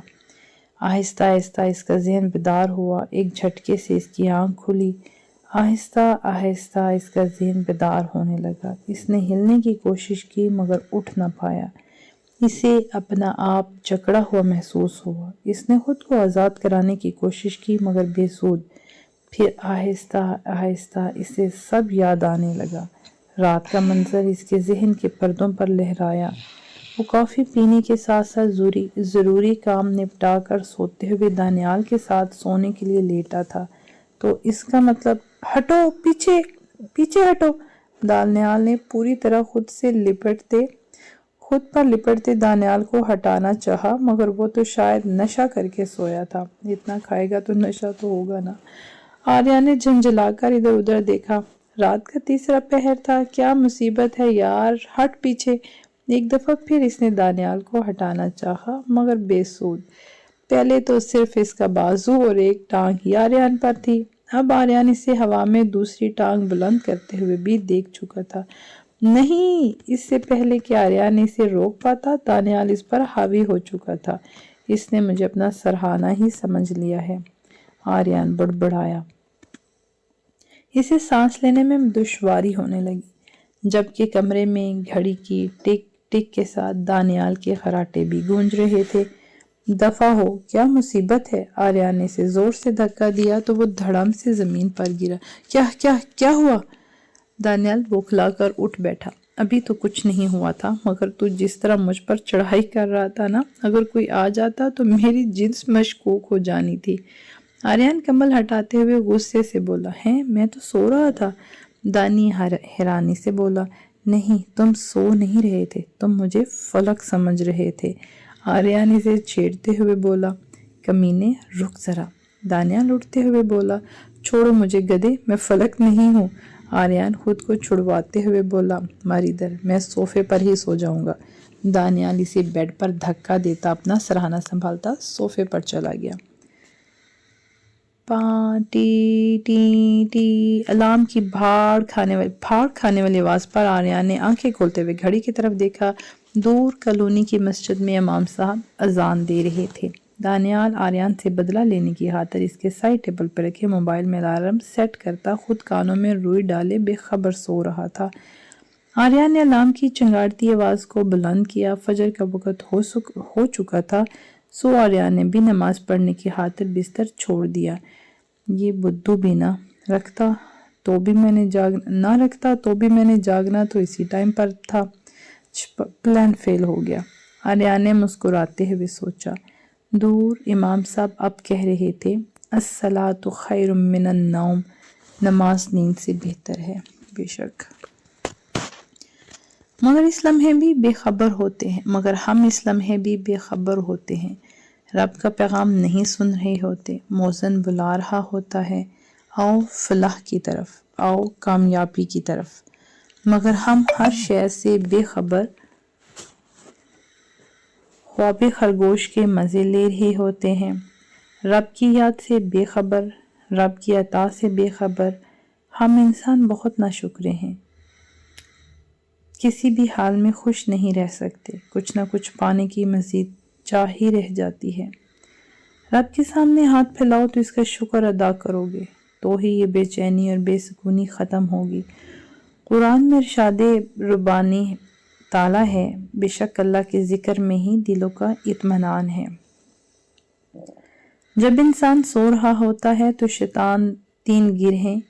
A: آہستہ آہستہ اس کا ذہن بیدار ہوا، ایک جھٹکے سے اس کی آنکھ کھلی۔ آہستہ آہستہ اس کا ذہن بیدار ہونے لگا۔ اس نے ہلنے کی کوشش کی مگر اٹھ نہ پایا۔ اسے اپنا آپ جکڑا ہوا محسوس ہوا۔ اس نے خود کو آزاد کرانے کی کوشش کی مگر بے سود۔ پھر آہستہ آہستہ اسے سب یاد آنے لگا۔ رات کا منظر اس کے ذہن کے پردوں پر لہرایا۔ وہ کافی پینے کے ساتھ ساتھ ضروری کام نپٹا کر سوتے ہوئے دانیال کے ساتھ سونے کے لیے لیٹا تھا۔ تو اس کا مطلب ہٹو، پیچھے پیچھے ہٹو۔ دانیال نے پوری طرح خود پر لپٹتے دانیال کو ہٹانا چاہا مگر وہ تو شاید نشہ کر کے سویا تھا، اتنا کھائے گا تو نشہ تو ہوگا نا۔ آریان نے جھنجھلا کر ادھر ادھر دیکھا۔ رات کا تیسرا پہر تھا، کیا مصیبت ہے یار، ہٹ پیچھے۔ ایک دفعہ پھر اس نے دانیال کو ہٹانا چاہا مگر بے سود۔ پہلے تو صرف اس کا بازو اور ایک ٹانگ ہی آریان پر تھی، اب آریان اسے ہوا میں دوسری ٹانگ بلند کرتے ہوئے بھی دیکھ چکا تھا۔ نہیں، اس سے پہلے کہ آریان اسے روک پاتا دانیال اس پر حاوی ہو چکا تھا۔ اس نے مجھے اپنا سرہانہ ہی سمجھ لیا ہے، آریان بڑبڑایا۔ اسے سانس لینے میں دشواری ہونے لگی، جبکہ کمرے میں گھڑی کی ٹک ٹک کے ساتھ دانیال کے خراٹے بھی گونج رہے تھے۔ دفع ہو، کیا مصیبت ہے؟ آریان نے اسے زور سے دھکا دیا تو وہ دھڑام سے زمین پر گرا۔ کیا ہوا؟ دانیال بوکھلا کر اٹھ بیٹھا۔ ابھی تو کچھ نہیں ہوا تھا مگر تو جس طرح مجھ پر چڑھائی کر رہا تھا نا، اگر کوئی آ جاتا تو میری جنس مشکوک ہو جانی تھی۔ آریان کمبل ہٹاتے ہوئے غصے سے بولا۔ میں تو سو رہا تھا۔ دانی حیرانی سے بولا۔ نہیں، تم سو نہیں رہے تھے، تم مجھے فلک سمجھ رہے تھے۔ آریان اسے چھیڑتے ہوئے بولا۔ کمینے، رک ذرا۔ دانیال اٹھتے ہوئے بولا۔ چھوڑو مجھے گدھے، میں فلک نہیں ہوں۔ آریان خود کو چھڑواتے ہوئے بولا۔ مر ادھر، میں صوفے پر ہی سو جاؤں گا۔ دانیال اسے بیڈ پر دھکا دیتا اپنا سرہانہ سنبھالتا صوفے پر چلا گیا۔ ٹی ٹی ٹی الارم کی بھاڑ کھانے والی آواز پر آریان نے آنکھیں کھولتے ہوئے گھڑی کی طرف دیکھا۔ دور کالونی کی مسجد میں امام صاحب اذان دے رہے تھے۔ دانیال آریان سے بدلہ لینے کی خاطر اس کے سائڈ ٹیبل پر رکھے موبائل میں الارم سیٹ کرتا خود کانوں میں روئی ڈالے بے خبر سو رہا تھا۔ آریان نے الارم کی چنگاڑتی آواز کو بلند کیا۔ فجر کا وقت ہو چکا تھا، سو آریان نے بھی نماز پڑھنے کی خاطر بستر چھوڑ دیا۔ یہ بدھو بھی نہ رکھتا تو بھی میں نے جاگنا تو اسی ٹائم پر تھا، پلان فیل ہو گیا۔ آریان نے مسکراتے ہوئے سوچا۔ دور امام صاحب اب کہہ رہے تھے، الصلاۃ خیر من النوم، نماز نیند سے بہتر ہے۔ بے شک، مگر ہم اس لمحے بھی بے خبر ہوتے ہیں۔ رب کا پیغام نہیں سن رہے ہوتے، موزن بلا رہا ہوتا ہے، آؤ فلاح کی طرف، آؤ کامیابی کی طرف، مگر ہم ہر شے سے بے خبر، خواب خرگوش کے مزے لے رہے ہوتے ہیں، رب کی یاد سے بے خبر، رب کی عطا سے بے خبر۔ ہم انسان بہت ناشکرے ہیں، کسی بھی حال میں خوش نہیں رہ سکتے، کچھ نہ کچھ پانے کی مزید چاہ ہی رہ جاتی ہے۔ رب کے سامنے ہاتھ پھیلاؤ تو اس کا شکر ادا کرو گے تو ہی یہ بے چینی اور بے سکونی ختم ہوگی۔ قرآن میں ارشاد ربانی تعالیٰ ہے، بے شک اللہ کے ذکر میں ہی دلوں کا اطمینان ہے۔ جب انسان سو رہا ہوتا ہے تو شیطان 3 گرہیں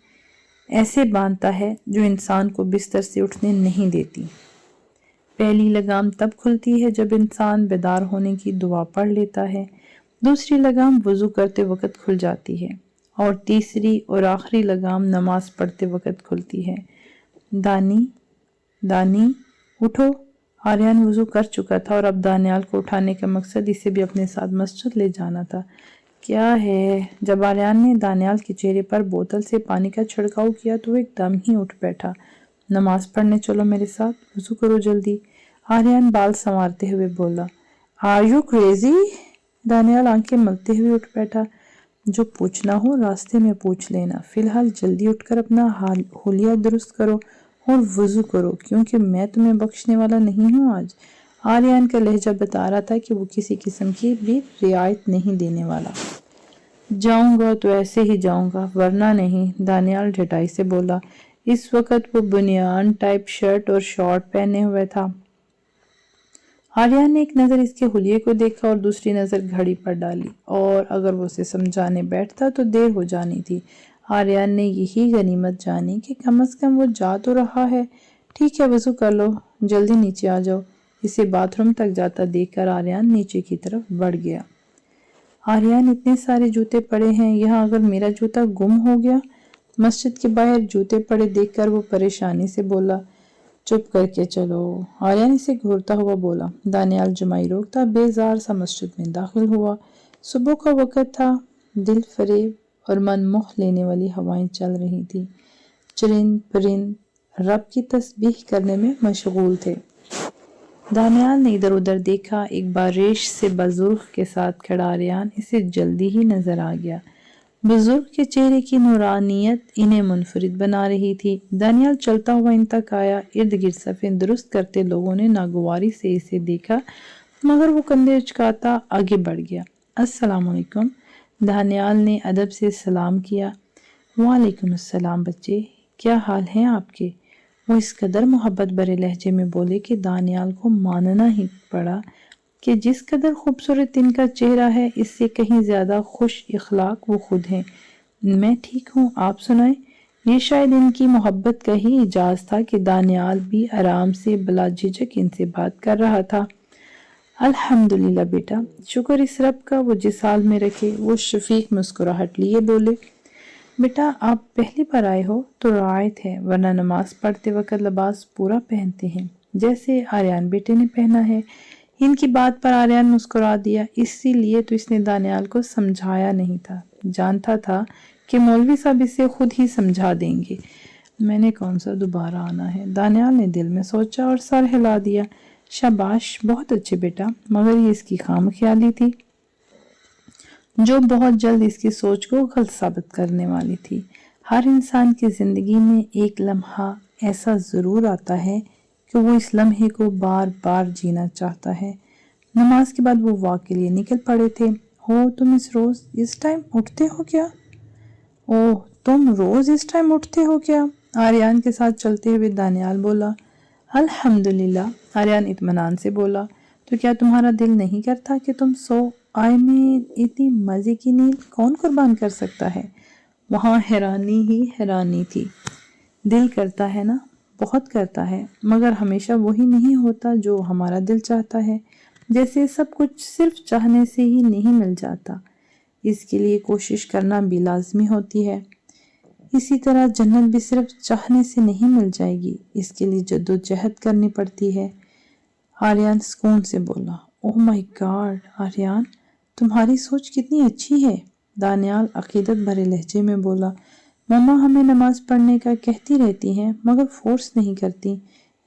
A: ایسے باندھتا ہے جو انسان کو بستر سے اٹھنے نہیں دیتی۔ پہلی لگام تب کھلتی ہے جب انسان بیدار ہونے کی دعا پڑھ لیتا ہے، دوسری لگام وضو کرتے وقت کھل جاتی ہے، اور تیسری اور آخری لگام نماز پڑھتے وقت کھلتی ہے۔ دانی اٹھو۔ آریان وضو کر چکا تھا اور اب دانیال کو اٹھانے کا مقصد اسے بھی اپنے ساتھ مسجد لے جانا تھا۔ کیا ہے؟ جب آریان نے دانیال کے چہرے پر بوتل سے پانی کا چھڑکاؤ کیا تو وہ ایک دم ہی اٹھ بیٹھا۔ نماز پڑھنے چلو میرے ساتھ، وضو کرو جلدی۔ آریان بال سنوارتے ہوئے بولا۔ Are you crazy? دانیال آنکھیں ملتے ہوئے اٹھ بیٹھا۔ جو پوچھنا ہو راستے میں پوچھ لینا، فی الحال جلدی اٹھ کر اپنا حلیہ درست کرو اور وضو کرو، کیونکہ میں تمہیں بخشنے والا نہیں ہوں آج۔ آریان کا لہجہ بتا رہا تھا کہ وہ کسی قسم کی بھی رعایت نہیں دینے والا۔ جاؤں گا تو ایسے ہی جاؤں گا، ورنہ نہیں، دانیال ڈھٹائی سے بولا۔ اس وقت وہ بنیان ٹائپ شرٹ اور شارٹ پہنے ہوئے تھا۔ آریان نے ایک نظر اس کے حلیے کو دیکھا اور دوسری نظر گھڑی پر ڈالی، اور اگر وہ اسے سمجھانے بیٹھتا تو دیر ہو جانی تھی۔ آریان نے یہی غنیمت جانی کہ کم از کم وہ جا تو رہا ہے۔ ٹھیک ہے، وضو کر لو، جلدی نیچے آ جاؤ۔ اسے باتھ روم تک جاتا دیکھ کر آریان نیچے کی طرف بڑھ گیا۔ آریان، اتنے سارے جوتے پڑے ہیں یہاں، اگر میرا جوتا گم ہو گیا؟ مسجد کے باہر جوتے پڑے دیکھ کر وہ پریشانی سے بولا۔ چپ کر کے چلو، آریان اسے گھورتا ہوا بولا۔ دانیال جمائی روکتا بیزار سا مسجد میں داخل ہوا۔ صبح کا وقت تھا، دل فریب اور من موہ لینے والی ہوائیں چل رہی تھی، چرند پرند رب کی تسبیح کرنے میں مشغول تھے۔ دانیال نے ادھر ادھر دیکھا، ایک بار ریش سے بزرگ کے ساتھ کھڑا آریان اسے جلدی ہی نظر آ گیا۔ بزرگ کے چہرے کی نورانیت انہیں منفرد بنا رہی تھی۔ دانیال چلتا ہوا ان تک آیا، ارد گرد صفیں درست کرتے لوگوں نے ناگواری سے اسے دیکھا، مگر وہ کندھے اچکاتا آگے بڑھ گیا۔ السلام علیکم، دانیال نے ادب سے سلام کیا۔ وعلیکم السلام بچے، کیا حال ہیں آپ کے؟ وہ اس قدر محبت بھرے لہجے میں بولے کہ دانیال کو ماننا ہی پڑا کہ جس قدر خوبصورت ان کا چہرہ ہے، اس سے کہیں زیادہ خوش اخلاق وہ خود ہیں۔ میں ٹھیک ہوں، آپ سنائیں؟ یہ شاید ان کی محبت کا ہی اعجاز تھا کہ دانیال بھی آرام سے بلا جھجک ان سے بات کر رہا تھا۔ الحمدللہ بیٹا، شکر اس رب کا، وہ جس حال میں رکھے۔ وہ شفیق مسکراہٹ لیے بولے۔ بیٹا، آپ پہلی بار آئے ہو تو رعایت ہے، ورنہ نماز پڑھتے وقت لباس پورا پہنتے ہیں جیسے آریان بیٹے نے پہنا ہے۔ ان کی بات پر آریان مسکرا دیا، اسی لیے تو اس نے دانیال کو سمجھایا نہیں تھا، جانتا تھا کہ مولوی صاحب اسے خود ہی سمجھا دیں گے۔ میں نے کون سا دوبارہ آنا ہے، دانیال نے دل میں سوچا اور سر ہلا دیا۔ شاباش، بہت اچھے بیٹا، مگر یہ اس کی خام خیالی تھی جو بہت جلد اس کی سوچ کو غلط ثابت کرنے والی تھی۔ ہر انسان کی زندگی میں ایک لمحہ ایسا ضرور آتا ہے کہ وہ اس لمحے کو بار بار جینا چاہتا ہے۔ نماز کے بعد وہ واک کے لیے نکل پڑے تھے۔ تم روز اس ٹائم اٹھتے ہو کیا؟ تم روز اس ٹائم اٹھتے ہو کیا؟ آریان کے ساتھ چلتے ہوئے دانیال بولا۔ الحمدللہ، آریان اطمینان سے بولا۔ تو کیا تمہارا دل نہیں کرتا کہ تم سو آئے میں اتنی مزے کی نیند کون قربان کر سکتا ہے؟ وہاں حیرانی ہی حیرانی تھی۔ دل کرتا ہے نا، بہت کرتا ہے، مگر ہمیشہ وہی نہیں ہوتا جو ہمارا دل چاہتا ہے، جیسے سب کچھ صرف چاہنے سے ہی نہیں مل جاتا، اس کے لیے کوشش کرنا بھی لازمی ہوتی ہے۔ اسی طرح جنت بھی صرف چاہنے سے نہیں مل جائے گی، اس کے لیے جدوجہد کرنی پڑتی ہے۔ آریان سکون سے بولا۔ اوہ مائی گاڈ، آریان، تمہاری سوچ کتنی اچھی ہے، دانیال عقیدت بھرے لہجے میں بولا۔ مما ہمیں نماز پڑھنے کا کہتی رہتی ہیں مگر فورس نہیں کرتی۔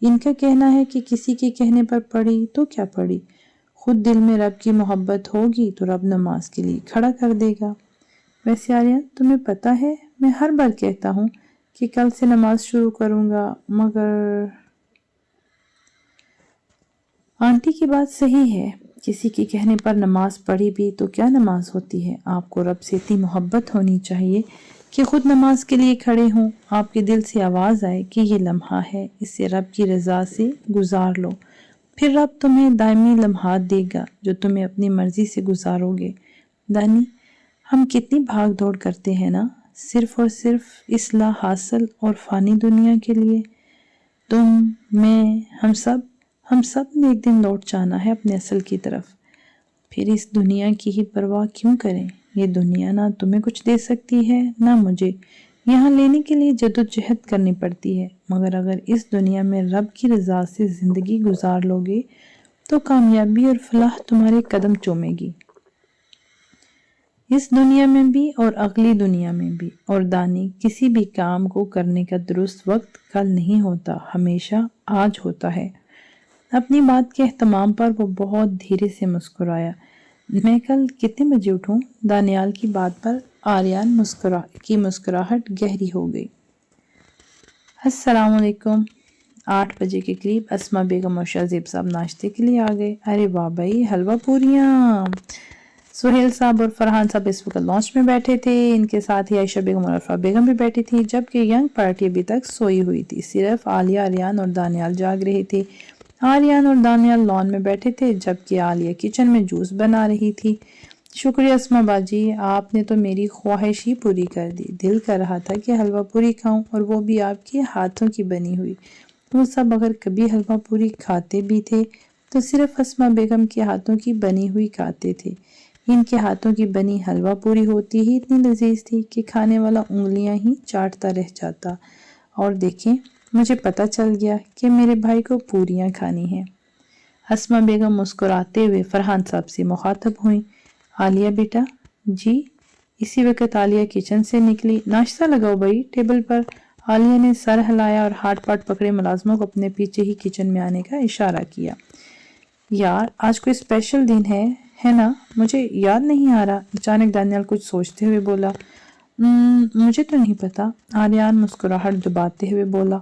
A: ان کا کہنا ہے کہ کسی کے کہنے پر پڑھی تو کیا پڑھی، خود دل میں رب کی محبت ہوگی تو رب نماز کے لیے کھڑا کر دے گا۔ ویسے آریان تمہیں پتہ ہے میں ہر بار کہتا ہوں کہ کل سے نماز شروع کروں گا، مگر آنٹی کی بات صحیح ہے، کسی کے کہنے پر نماز پڑھی بھی تو کیا نماز ہوتی ہے۔ آپ کو رب سے اتنی محبت ہونی چاہیے کہ خود نماز کے لیے کھڑے ہوں، آپ کے دل سے آواز آئے کہ یہ لمحہ ہے، اسے رب کی رضا سے گزار لو، پھر رب تمہیں دائمی لمحات دے گا جو تمہیں اپنی مرضی سے گزارو گے۔ دانی، ہم کتنی بھاگ دوڑ کرتے ہیں نا، صرف اور صرف اصلاح حاصل اور فانی دنیا کے لیے۔ تم، میں، ہم سب نے ایک دن لوٹ جانا ہے اپنے اصل کی طرف، پھر اس دنیا کی ہی پرواہ کیوں کریں؟ یہ دنیا نہ تمہیں کچھ دے سکتی ہے نہ مجھے، یہاں لینے کے لیے جدوجہد کرنی پڑتی ہے، مگر اگر اس دنیا میں رب کی رضا سے زندگی گزار لو گے تو کامیابی اور فلاح تمہارے قدم چومے گی، اس دنیا میں بھی اور اگلی دنیا میں بھی۔ اور دانی، کسی بھی کام کو کرنے کا درست وقت کل نہیں ہوتا، ہمیشہ آج ہوتا ہے۔ اپنی بات کے اہتمام پر وہ بہت دھیرے سے مسکرایا۔ میں کل کتنے بجے اٹھوں؟ دانیال کی بات پر آریان کی مسکراہٹ گہری ہو گئی۔ السلام علیکم۔ 8 بجے کے قریب اسما بیگم اور شہزیب صاحب ناشتے کے لیے آ گئے۔ ارے واہ بھائی، حلوہ پوریاں! سہیل صاحب اور فرحان صاحب اس وقت لانچ میں بیٹھے تھے، ان کے ساتھ ہی عائشہ بیگم اور عرفہ بیگم بھی بیٹھی تھی، جبکہ ینگ پارٹی ابھی تک سوئی ہوئی تھی، صرف عالیہ، آریان اور دانیال جاگ رہے تھے۔ آریان اور دانیال لان میں بیٹھے تھے جبکہ عالیہ کچن میں جوس بنا رہی تھی۔ شکریہ اسما باجی، آپ نے تو میری خواہش ہی پوری کر دی، دل کر رہا تھا کہ حلوہ پوری کھاؤں، اور وہ بھی آپ کے ہاتھوں کی بنی ہوئی۔ وہ سب اگر کبھی حلوہ پوری کھاتے بھی تھے تو صرف اسما بیگم کے ہاتھوں کی بنی ہوئی کھاتے تھے۔ ان کے ہاتھوں کی بنی حلوہ پوری ہوتی ہی اتنی لذیذ تھی کہ کھانے والا انگلیاں ہی چاٹتا رہ جاتا۔ اور دیکھیں، مجھے پتہ چل گیا کہ میرے بھائی کو پوریاں کھانی ہیں۔ اسما بیگم مسکراتے ہوئے فرحان صاحب سے مخاطب ہوئیں۔ عالیہ بیٹا؟ جی؟ اسی وقت عالیہ کچن سے نکلی۔ ناشتہ لگاؤ بھائی ٹیبل پر۔ عالیہ نے سر ہلایا اور ہاتھ پاٹ پکڑے ملازموں کو اپنے پیچھے ہی کچن میں آنے کا اشارہ کیا۔ یار آج کوئی اسپیشل دن ہے نا؟ مجھے یاد نہیں آ رہا، اچانک دانیال کچھ سوچتے ہوئے بولا۔ مجھے تو نہیں پتا، آریان مسکراہٹ دباتے ہوئے بولا۔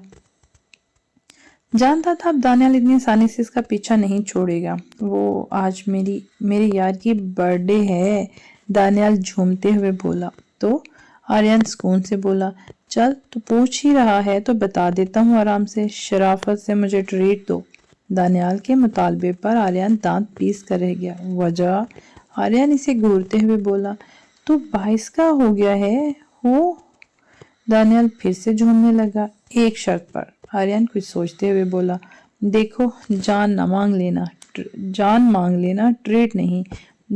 A: جانتا تھا اب دانیال اتنی آسانی سے اس کا پیچھا نہیں چھوڑے گا۔ وہ آج میرے یار کی برتھ ڈے ہے، دانیال جھومتے ہوئے بولا۔ تو آریان سکون سے بولا، چل تو پوچھ ہی رہا ہے تو بتا دیتا ہوں آرام سے، شرافت سے مجھے ٹریٹ دو۔ دانیال کے مطالبے پر آریان دانت پیس کر رہ گیا۔ وجہ؟ آریان اسے گھورتے ہوئے بولا۔ تو 22 کا ہو گیا ہے ہو؟ دانیال پھر سے جھومنے لگا۔ ایک شرط پر، آریان کچھ سوچتے ہوئے بولا۔ دیکھو، جان مانگ لینا، ٹریٹ نہیں۔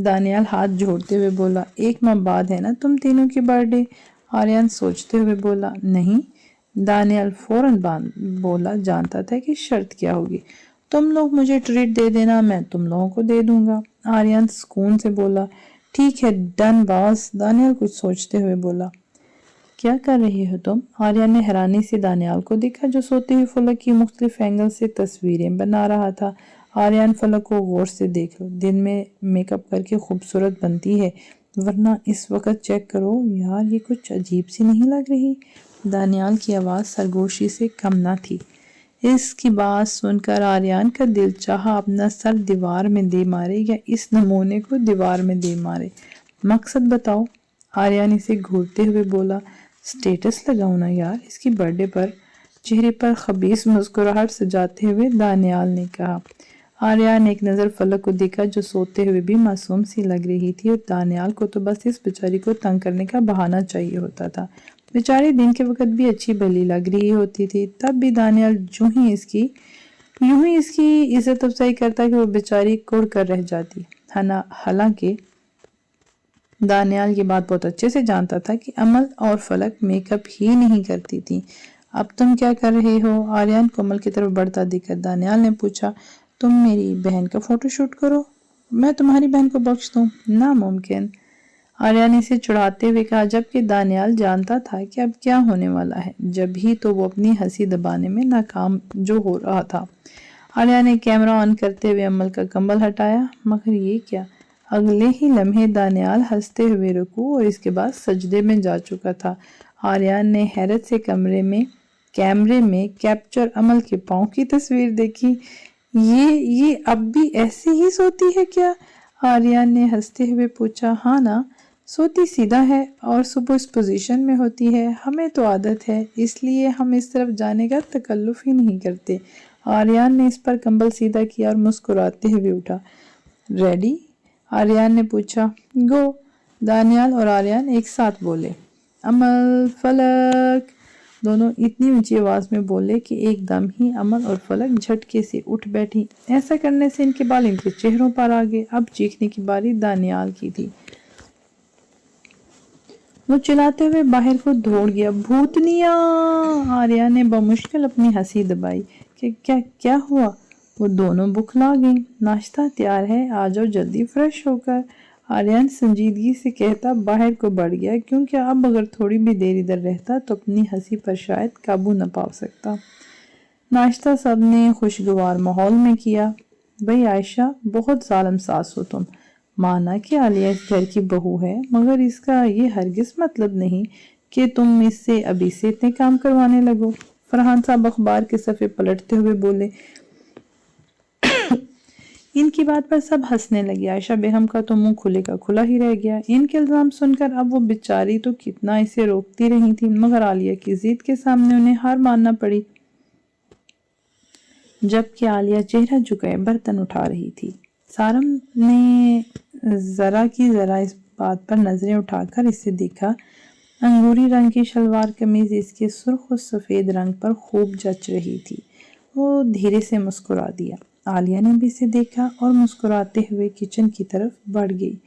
A: دانیال ہاتھ جوڑتے ہوئے بولا۔ 1 ماہ بعد ہے نا تم تینوں کی برتھ ڈے؟ آریان سوچتے ہوئے بولا۔ نہیں۔ دانیال فوراً بولا، جانتا تھا کہ شرط کیا ہوگی۔ تم لوگ مجھے ٹریٹ دے دینا، میں تم لوگوں کو دے دوں گا۔ آریان سکون سے بولا۔ ٹھیک ہے، ڈن باس۔ دانیال کچھ سوچتے ہوئے بولا۔ کیا کر رہے ہو تم؟ آریان نے حیرانی سے دانیال کو دیکھا جو سوتے ہوئے فلک کی مختلف اینگل سے تصویریں بنا رہا تھا۔ آریان فلک کو غور سے دیکھ لو، دن میں میک اپ کر کے خوبصورت بنتی ہے، ورنہ اس وقت چیک کرو یار، یہ کچھ عجیب سی نہیں لگ رہی؟ دانیال کی آواز سرگوشی سے کم نہ تھی۔ اس کی بات سن کر آریان کا دل چاہا اپنا سر دیوار میں دے مارے یا اس نمونے کو دیوار میں دے مارے۔ مقصد بتاؤ؟ آریان اسے گھورتے ہوئے بولا۔ سٹیٹس لگاؤں نا یار اس کی برتھ ڈے پر، چہرے پر خبیث مسکراہٹ سجاتے ہوئے دانیال نے کہا۔ آریان نے ایک نظر فلک کو دیکھا جو سوتے ہوئے بھی معصوم سی لگ رہی تھی، اور دانیال کو تو بس اس بیچاری کو تنگ کرنے کا بہانہ چاہیے ہوتا تھا۔ بیچاری دن کے وقت بھی اچھی بھلی لگ رہی ہوتی تھی، تب بھی دانیال یوں ہی اس کی عزت افزائی کرتا کہ وہ بیچاری کڑ کر رہ جاتی۔ حالانکہ دانیال یہ بات بہت اچھے سے جانتا تھا کہ عمل اور فلک میک اپ ہی نہیں کرتی تھی۔ اب تم کیا کر رہے ہو؟ آریان کو عمل کی طرف بڑھتا دیکھ کر دانیال نے پوچھا۔ تم میری بہن کا فوٹو شوٹ کرو मैं तुम्हारी बहन को बख्श दूं? नामुमकिन। आर्या ने इसे चिढ़ाते हुए कहा, जबकि दानियाल जानता था कि अब क्या होने वाला है। जब ही तो वो अपनी हंसी दबाने में नाकाम जो हो रहा था। आर्या ने कैमरा ऑन करते हुए अमल का कंबल हटाया, मगर ये क्या, अगले ही लम्हे दानियाल हंसते हुए रुकू और इसके बाद सजदे में जा चुका था। आर्यन ने हैरत से कैमरे में कैप्चर अमल के पाँव की तस्वीर देखी। ये अब भी ऐसे ही सोती है क्या? आर्यन ने हंसते हुए पूछा। हाँ ना, सोती सीधा है और सुबह इस पोजीशन में होती है। हमें तो आदत है, इसलिए हम इस तरफ जाने का तकल्लुफ ही नहीं करते। आर्यन ने इस पर कंबल सीधा किया और मुस्कुराते हुए उठा। रेडी? आर्यन ने पूछा। गो। दानियाल और आर्यन एक साथ बोले। अमल, फलक। दोनों इतनी ऊंची आवाज में बोले कि एकदम ही अमल और फलक झटके से उठ बैठी। ऐसा करने से इनके बाल इनके चेहरों पर आ गए। अब चीखने की बारी दानियाल की थी। वो चिल्लाते हुए बाहर को दौड़ गया। भूतनिया! आर्या ने बमुश्किल अपनी हंसी दबाई। क्या क्या हुआ? वो दोनों बुखला गई। नाश्ता तैयार है, आ जाओ जल्दी फ्रेश होकर। आर्यन संजीदगी से कहता बाहर को बढ़ गया, क्योंकि अब अगर थोड़ी भी देर इधर रहता तो अपनी हंसी पर शायद काबू न पा सकता। नाश्ता सबने खुशगवार माहौल में किया। भाई आयशा, बहुत जालिम सास हो तुम। माना कि आलिया इस घर की बहू है, मगर इसका ये हरगिज मतलब नहीं कि तुम इससे अभी से इतने काम करवाने लगो। फरहान साहब अखबार के सफ़े पलटते हुए बोले। इनकी बात पर सब हंसने लगे। आयशा बेगम का तो मुंह खुले का खुला ही रह गया। इनके इल्जाम सुनकर अब वो बेचारी तो कितना इसे रोकती रही थी, मगर आलिया की जिद के सामने उन्हें हार मानना पड़ी। जबकि आलिया चेहरा झुकाए बर्तन उठा रही थी। सारम ने जरा की जरा इस बात पर नजरें उठाकर इसे देखा। अंगूरी रंग की शलवार कमीज इसके सुर्ख और सफेद रंग पर खूब जच रही थी। वो धीरे से मुस्कुरा दिया। आलिया ने भी इसे देखा और मुस्कुराते हुए किचन की तरफ बढ़ गई।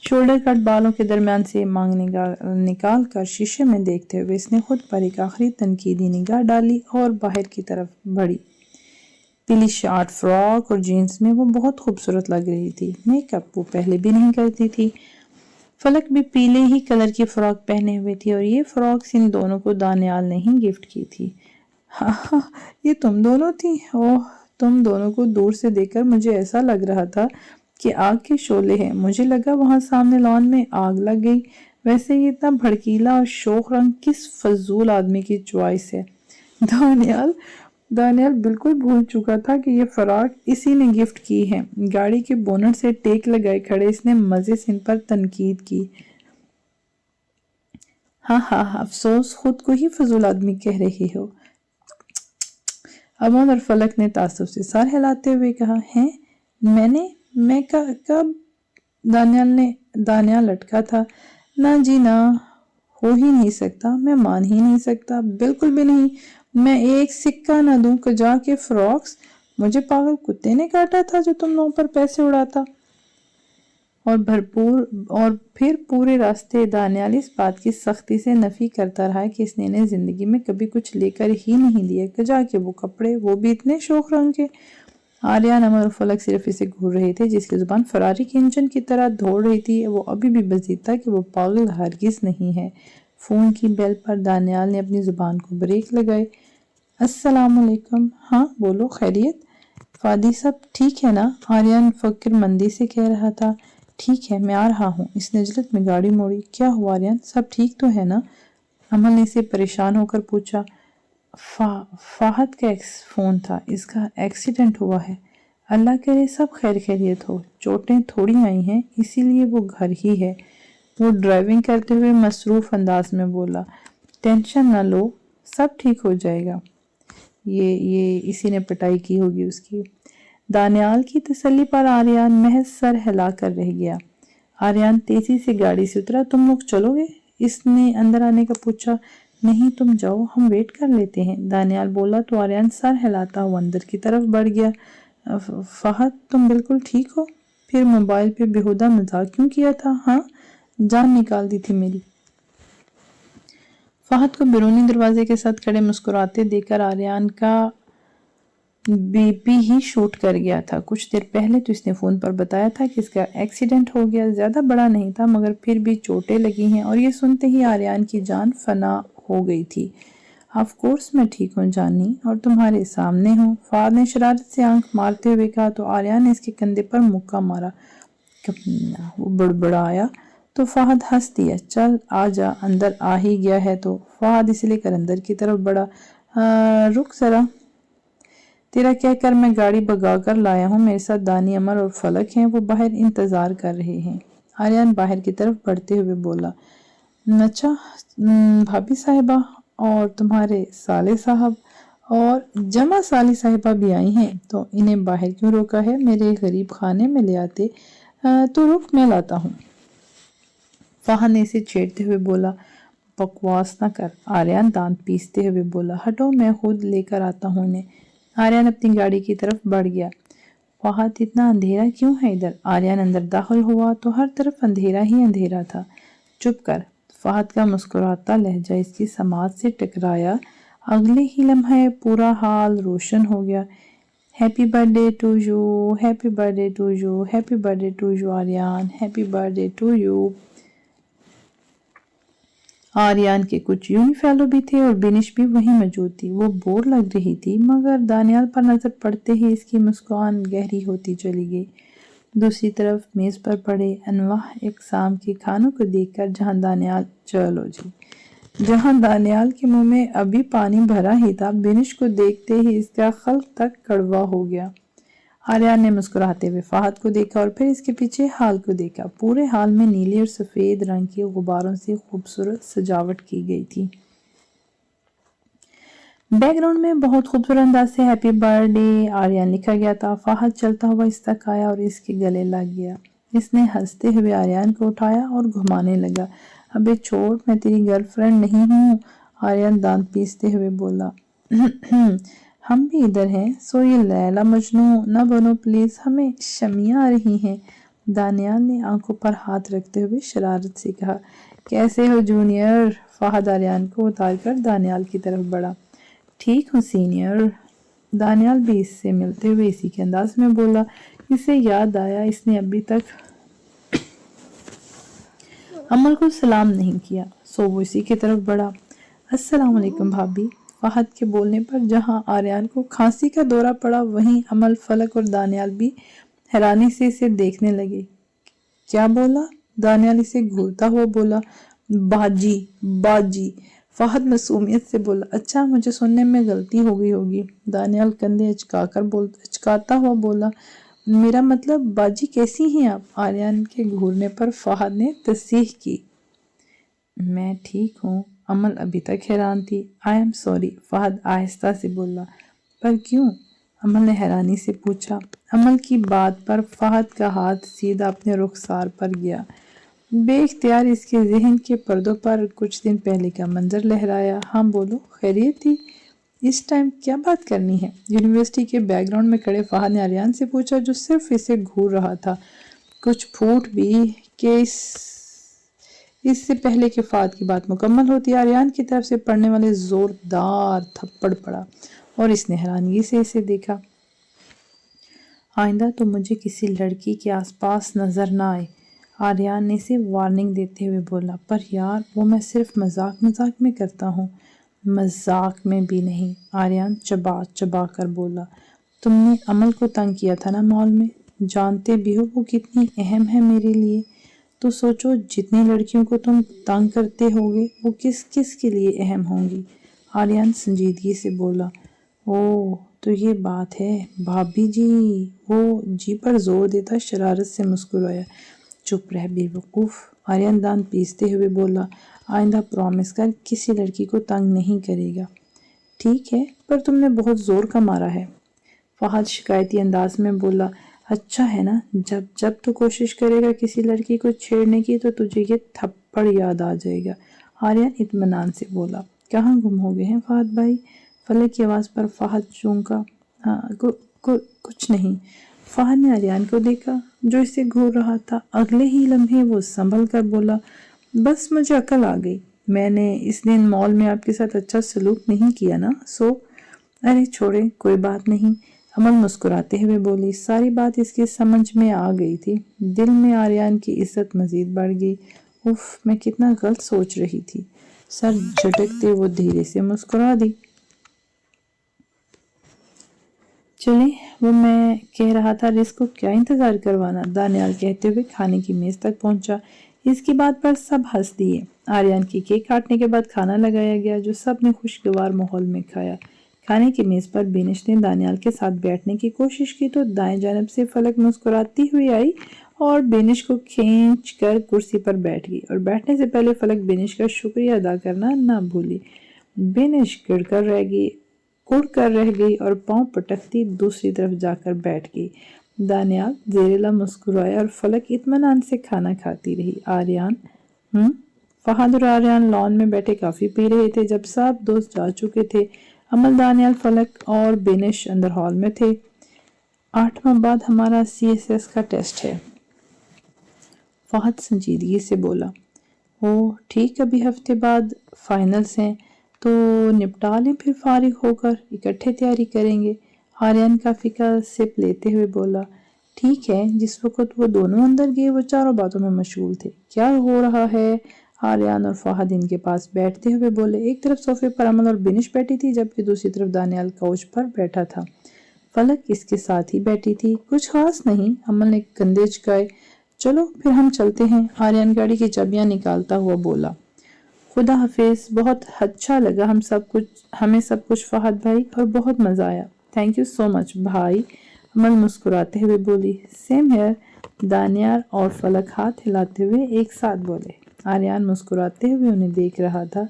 A: शोल्डर कट बालों के दरमियान से मांग निकाल कर शीशे में देखते हुए इसने खुद पर एक आखिरी तनकीदी निगाह डाली और बाहर की तरफ बढ़ी। पीली शॉर्ट फ्रॉक और जीन्स में वो बहुत खूबसूरत लग रही थी। मेकअप वो पहले भी नहीं करती थी। फलक भी पीले ही कलर की फ्रॉक पहने हुए थी और ये फ्रॉक्स इन दोनों को दानियाल ने ही गिफ्ट की थी। हाँ, ये तुम दोनों थी? ओह, तुम दोनों को दूर से देखकर मुझे ऐसा लग रहा था कि आग के शोले हैं। मुझे लगा वहां सामने लॉन में आग लग गई। वैसे ये इतना भड़कीला और शोक रंग किस फजूल आदमी की चॉइस है। दानियाल बिल्कुल भूल चुका था कि ये फराक इसी ने गिफ्ट की है। गाड़ी के बोनट से टेक लगाए खड़े इसने मजे से इन पर तनकीद की। हाँ, अफसोस खुद को ही फजूल आदमी कह रही हो। अमन और फलक ने तासुब से सर हिलाते हुए कहा। हैं? मैं कब? दानियाल लटका था। ना जी ना, हो ही नहीं सकता। मैं मान ही नहीं सकता, बिल्कुल भी नहीं। मैं एक सिक्का ना दूं कजा के फ्रॉक्स। मुझे पागल कुत्ते ने काटा था जो तुम लोगों पर पैसे उड़ाता। और फिर पूरे रास्ते दानियाल इस बात की सख्ती से नफी करता रहा कि इसने इन्हें जिंदगी में कभी कुछ लेकर ही नहीं दिया, कजा के वो कपड़े, वो भी इतने शोक रंग के। आर्यन, अमर और फलक सिर्फ इसे घूर रहे थे, जिसकी जुबान फरारी के इंजन की तरह दौड़ रही थी। वो अभी भी मजीद था कि वो पागल हरगिज नहीं है। फोन की बेल पर दानियाल ने अपनी जुबान को ब्रेक लगाए। अस्सलामुअलैकुम। हाँ बोलो, खैरियत? फादी सब ठीक है ना? आर्यन फक्र मंदी से कह रहा था। ठीक है, मैं आ रहा हूँ। इसने जल्द में गाड़ी मोड़ी। क्या हुआ आर्यन, सब ठीक तो है ना? अमल ने इसे परेशान होकर पूछा। फाहद का फोन था, इसका एक्सीडेंट हुआ है। अल्लाह करे सब खैर खैरियत हो। चोटें थोड़ी आई हैं, इसीलिए वो घर ही है। वो ड्राइविंग करते हुए मसरूफ अंदाज में बोला। टेंशन ना लो, सब ठीक हो जाएगा। ये इसी ने पिटाई की होगी उसकी। दानियाल की तसल्ली पर आर्यन महज सर हिला कर रह गया। आर्यन तेजी से गाड़ी से उतरा। तुम लोग चलोगे? इसने अंदर आने का पूछा। नहीं, तुम जाओ, हम वेट कर लेते हैं, दानियाल बोला तो आर्यन सर हिलाता हुआ अंदर की तरफ बढ़ गया। फहद, तुम बिल्कुल ठीक हो? फिर मोबाइल पे बेहुदा मजाक क्यों किया था? हाँ, जान निकाल दी थी मेरी। फहद को बैरूनी दरवाजे के साथ खड़े मुस्कुराते देखकर आर्यन का बीपी ही शूट कर गया था। कुछ देर पहले तो इसने फ़ोन पर बताया था कि इसका एक्सीडेंट हो गया, ज़्यादा बड़ा नहीं था मगर फिर भी चोटें लगी हैं, और ये सुनते ही आर्यन की जान फना हो गई थी। ऑफ कोर्स मैं ठीक हूँ जानी, और तुम्हारे सामने हूँ, फाद ने शरारत से आंख मारते हुए कहा। तो आर्यन ने इसके कंधे पर मुक्का मारा। कमीना, वो बड़बड़ाया तो फहद हंस दिया। चल आजा, अंदर आ ही गया है तो। फहद इसे लेकर अंदर की तरफ बढ़ा। रुक जरा, तेरा कहकर मैं गाड़ी भगा कर लाया हूँ। मेरे साथ दानी, अमर और फलक हैं, वो बाहर इंतजार कर रहे हैं। आर्यन बाहर की तरफ बढ़ते हुए बोला। अच्छा, भाभी साहिबा और तुम्हारे साले साहब और जमा साली साहिबा भी आई हैं, तो इन्हें बाहर क्यों रोका है? मेरे गरीब खाने में ले आते। तो रुक, मैं लाता हूँ। फहद ने इसे छेड़ते हुए बोला। बकवास न कर, आर्यन दांत पीसते हुए बोला। हटो, मैं खुद लेकर आता हूँ इन्हें। आर्यन अपनी गाड़ी की तरफ बढ़ गया। फहद, इतना अंधेरा क्यों है इधर? आर्यन अंदर दाखिल हुआ तो हर तरफ अंधेरा ही अंधेरा था। चुप कर। फहद का मुस्कुराता लहजा इसकी समाज से टकराया। अगले ही लम्हे पूरा हाल रोशन हो गया। Happy birthday to you, happy birthday to you, happy birthday to you Aryan, happy birthday to you. Aryan के कुछ यूनिफेलो भी थे और बिनिश भी वहीं मौजूद थी। वो बोर लग रही थी मगर दानियाल पर नजर पड़ते ही इसकी मुस्कान गहरी होती चली गई। दूसरी तरफ मेज पर पड़े अनवाह इकसाम के खानों को देखकर जहां दानियाल के मुंह में अभी पानी भरा ही था, बिनिश को देखते ही इसका खल्क तक कड़वा हो गया। आर्यन ने मुस्कुराते हुए फहद को देखा और फिर इसके पीछे हाल को देखा। पूरे हाल में नीले और सफेद रंग के गुब्बारों से खूबसूरत सजावट की गई थी। बैकग्राउंड में बहुत खूबसूरत अंदाज से हैप्पी बर्थडे आर्यन लिखा गया था। फहद चलता हुआ इस तक आया और इसके गले लग गया। इसने हंसते हुए आर्यन को उठाया और घुमाने लगा। अबे छोड़, मैं तेरी गर्लफ्रेंड नहीं हूँ, आर्यन दांत पीसते हुए बोला। हम भी इधर हैं, सो ये लैला मजनू न बनो प्लीज, हमें शमियाँ आ रही हैं। दानियाल ने आंखों पर हाथ रखते हुए शरारत से कहा। कैसे हो जूनियर? फहद आर्यन को उतारकर दानियाल की तरफ बढ़ा। ठीक हूँ सीनियर। दानियाल भी इससे मिलते हुए इसी के अंदाज में बोला। इसे याद आया इसने अभी तक अमल को सलाम नहीं किया, सो वो इसी की तरफ बढ़ा। अस्सलाम वालेकुम भाभी। फहद के बोलने पर जहां आर्यन को खांसी का दौरा पड़ा, वहीं अमल, फलक और दानियाल भी हैरानी से इसे देखने लगे। क्या बोला? दानियाल इसे घूरता हुआ बोला। बाजी, बाजी। फहद मासूमियत से बोला। अच्छा, मुझे सुनने में गलती हो गई होगी। दानियाल कंधे अचकाता हुआ बोला। मेरा मतलब बाजी कैसी हैं आप? आर्यन के घूरने पर फहद ने तस्दीक की। मैं ठीक हूँ। अमल अभी तक हैरान थी। आई एम सॉरी, फहद आहिस्ता से बोला। पर क्यों? अमल ने हैरानी से पूछा। अमल की बात पर फहद का हाथ सीधा अपने रुखसार पर गया। बेख्तियार इसके जहन के पर्दों पर कुछ दिन पहले का मंजर लहराया। हाँ बोलो, खैरियत थी? इस टाइम क्या बात करनी है? यूनिवर्सिटी के बैकग्राउंड में खड़े फहद ने आर्यन से पूछा, जो सिर्फ इसे घूर रहा था। कुछ फूट भी कि इससे पहले कि फहद की बात मुकम्मल होती, आर्यन की तरफ से पड़ने वाले जोरदार थप्पड़ पड़ा और इसने हैरानगी से इसे देखा। आइंदा तो मुझे किसी लड़की के आसपास नजर ना आए, आर्यन ने इसे वार्निंग देते हुए बोला। पर यार, वो मैं सिर्फ मजाक मजाक में करता हूँ। मजाक में भी नहीं, आर्यन चबा चबा कर बोला। तुमने अमल को तंग किया था ना मॉल में, जानते भी हो वो कितनी अहम है मेरे लिए। तो सोचो, जितनी लड़कियों को तुम तंग करते होगे वो किस किस के लिए अहम होंगी। आर्यन संजीदगी से बोला। ओह, तो ये बात है भाभी जी। वो जी पर जोर देता शरारत से मुस्कुराया। चुप रह बेवकूफ़, आर्यन दांत पीसते हुए बोला। आइंदा प्रॉमिस कर किसी लड़की को तंग नहीं करेगा। ठीक है, पर तुमने बहुत जोर का मारा है, फहद शिकायती अंदाज में बोला। अच्छा है ना, जब जब तू कोशिश करेगा किसी लड़की को छेड़ने की तो तुझे ये थप्पड़ याद आ जाएगा, आर्यन इत्मीनान से बोला। कहाँ गुम हो गए हैं फहद भाई? फलक की आवाज़ पर फहद चौंका। कुछ नहीं। फहद ने आर्यन को देखा जो इसे घूर रहा था। अगले ही लम्हे वो संभल कर बोला। बस मुझे अकल आ गई, मैंने इस दिन मॉल में आपके साथ अच्छा सलूक नहीं किया ना, सो। अरे छोड़े, कोई बात नहीं, امل مسکراتے ہوئے بولی۔ ساری بات اس کی سمجھ میں آ گئی تھی۔ دل میں آریان کی عزت مزید بڑھ گئی۔ اف، میں کتنا غلط سوچ رہی تھی۔ سر جھٹکتے وہ دھیرے سے مسکرا دی۔ چلیں، وہ میں کہہ رہا تھا رزق کو کیا انتظار کروانا، دانیال کہتے ہوئے کھانے کی میز تک پہنچا۔ اس کی بات پر سب ہنس دیے۔ آریان کی کیک کاٹنے کے بعد کھانا لگایا گیا جو سب نے خوشگوار ماحول میں کھایا۔ کھانے کی میز پر بینش نے دانیال کے ساتھ بیٹھنے کی کوشش کی تو دائیں جانب سے فلک مسکراتی ہوئی آئی اور بینش کو کھینچ کر کرسی پر بیٹھ گئی، اور بیٹھنے سے پہلے فلک بینش کا شکریہ ادا کرنا نہ بھولی۔ بینش گڑ کر رہ گئی اور پاؤں پٹکتی دوسری طرف جا کر بیٹھ گئی۔ دانیال زیرلا مسکرایا اور فلک اطمینان سے کھانا کھاتی رہی۔ فہد اور آریان لان میں بیٹھے کافی پی رہے تھے جب سب دوست جا چکے تھے۔ امل، دانیال، فلک اور بینش اندر ہال میں تھے۔ 8 ماہ بعد ہمارا CSS کا ٹیسٹ ہے، فہد سنجیدگی سے بولا۔ ٹھیک، ابھی ہفتے بعد فائنلز ہیں تو نپٹا لیں، پھر فارغ ہو کر اکٹھے تیاری کریں گے، آریان کافی کا سپ لیتے ہوئے بولا۔ ٹھیک ہے۔ جس وقت وہ دونوں اندر گئے وہ چاروں باتوں میں مشغول تھے۔ کیا ہو رہا ہے؟ آریان اور فہد ان کے پاس بیٹھتے ہوئے بولے۔ ایک طرف صوفے پر امل اور بینش بیٹھی تھی جبکہ دوسری طرف دانیال کوچ پر بیٹھا تھا۔ فلک اس کے ساتھ ہی بیٹھی تھی۔ کچھ خاص نہیں، امل نے کندھے جھکائے۔ چلو پھر ہم چلتے ہیں، آریان گاڑی کی چابیاں نکالتا ہوا بولا۔ خدا حافظ، بہت اچھا لگا ہمیں سب کچھ فہد بھائی، اور بہت مزہ آیا۔ تھینک یو سو مچ بھائی، امل مسکراتے ہوئے بولی۔ سیم ہیئر، دانیال اور فلک ہاتھ ہلاتے ہوئے ایک ساتھ بولے۔ آریان مسکراتے ہوئے انہیں دیکھ رہا تھا۔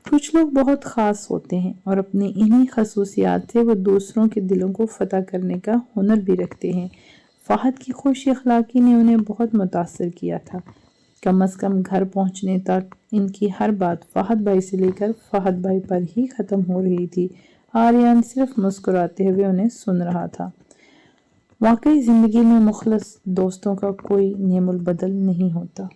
A: کچھ لوگ بہت خاص ہوتے ہیں اور اپنی انہی خصوصیات سے وہ دوسروں کے دلوں کو فتح کرنے کا ہنر بھی رکھتے ہیں۔ فہد کی خوش اخلاقی نے انہیں بہت متاثر کیا تھا۔ کم از کم گھر پہنچنے تک ان کی ہر بات فہد بھائی سے لے کر فہد بھائی پر ہی ختم ہو رہی تھی۔ آریان صرف مسکراتے ہوئے انہیں سن رہا تھا۔ واقعی زندگی میں مخلص دوستوں کا کوئی نعم البدل نہیں ہوتا۔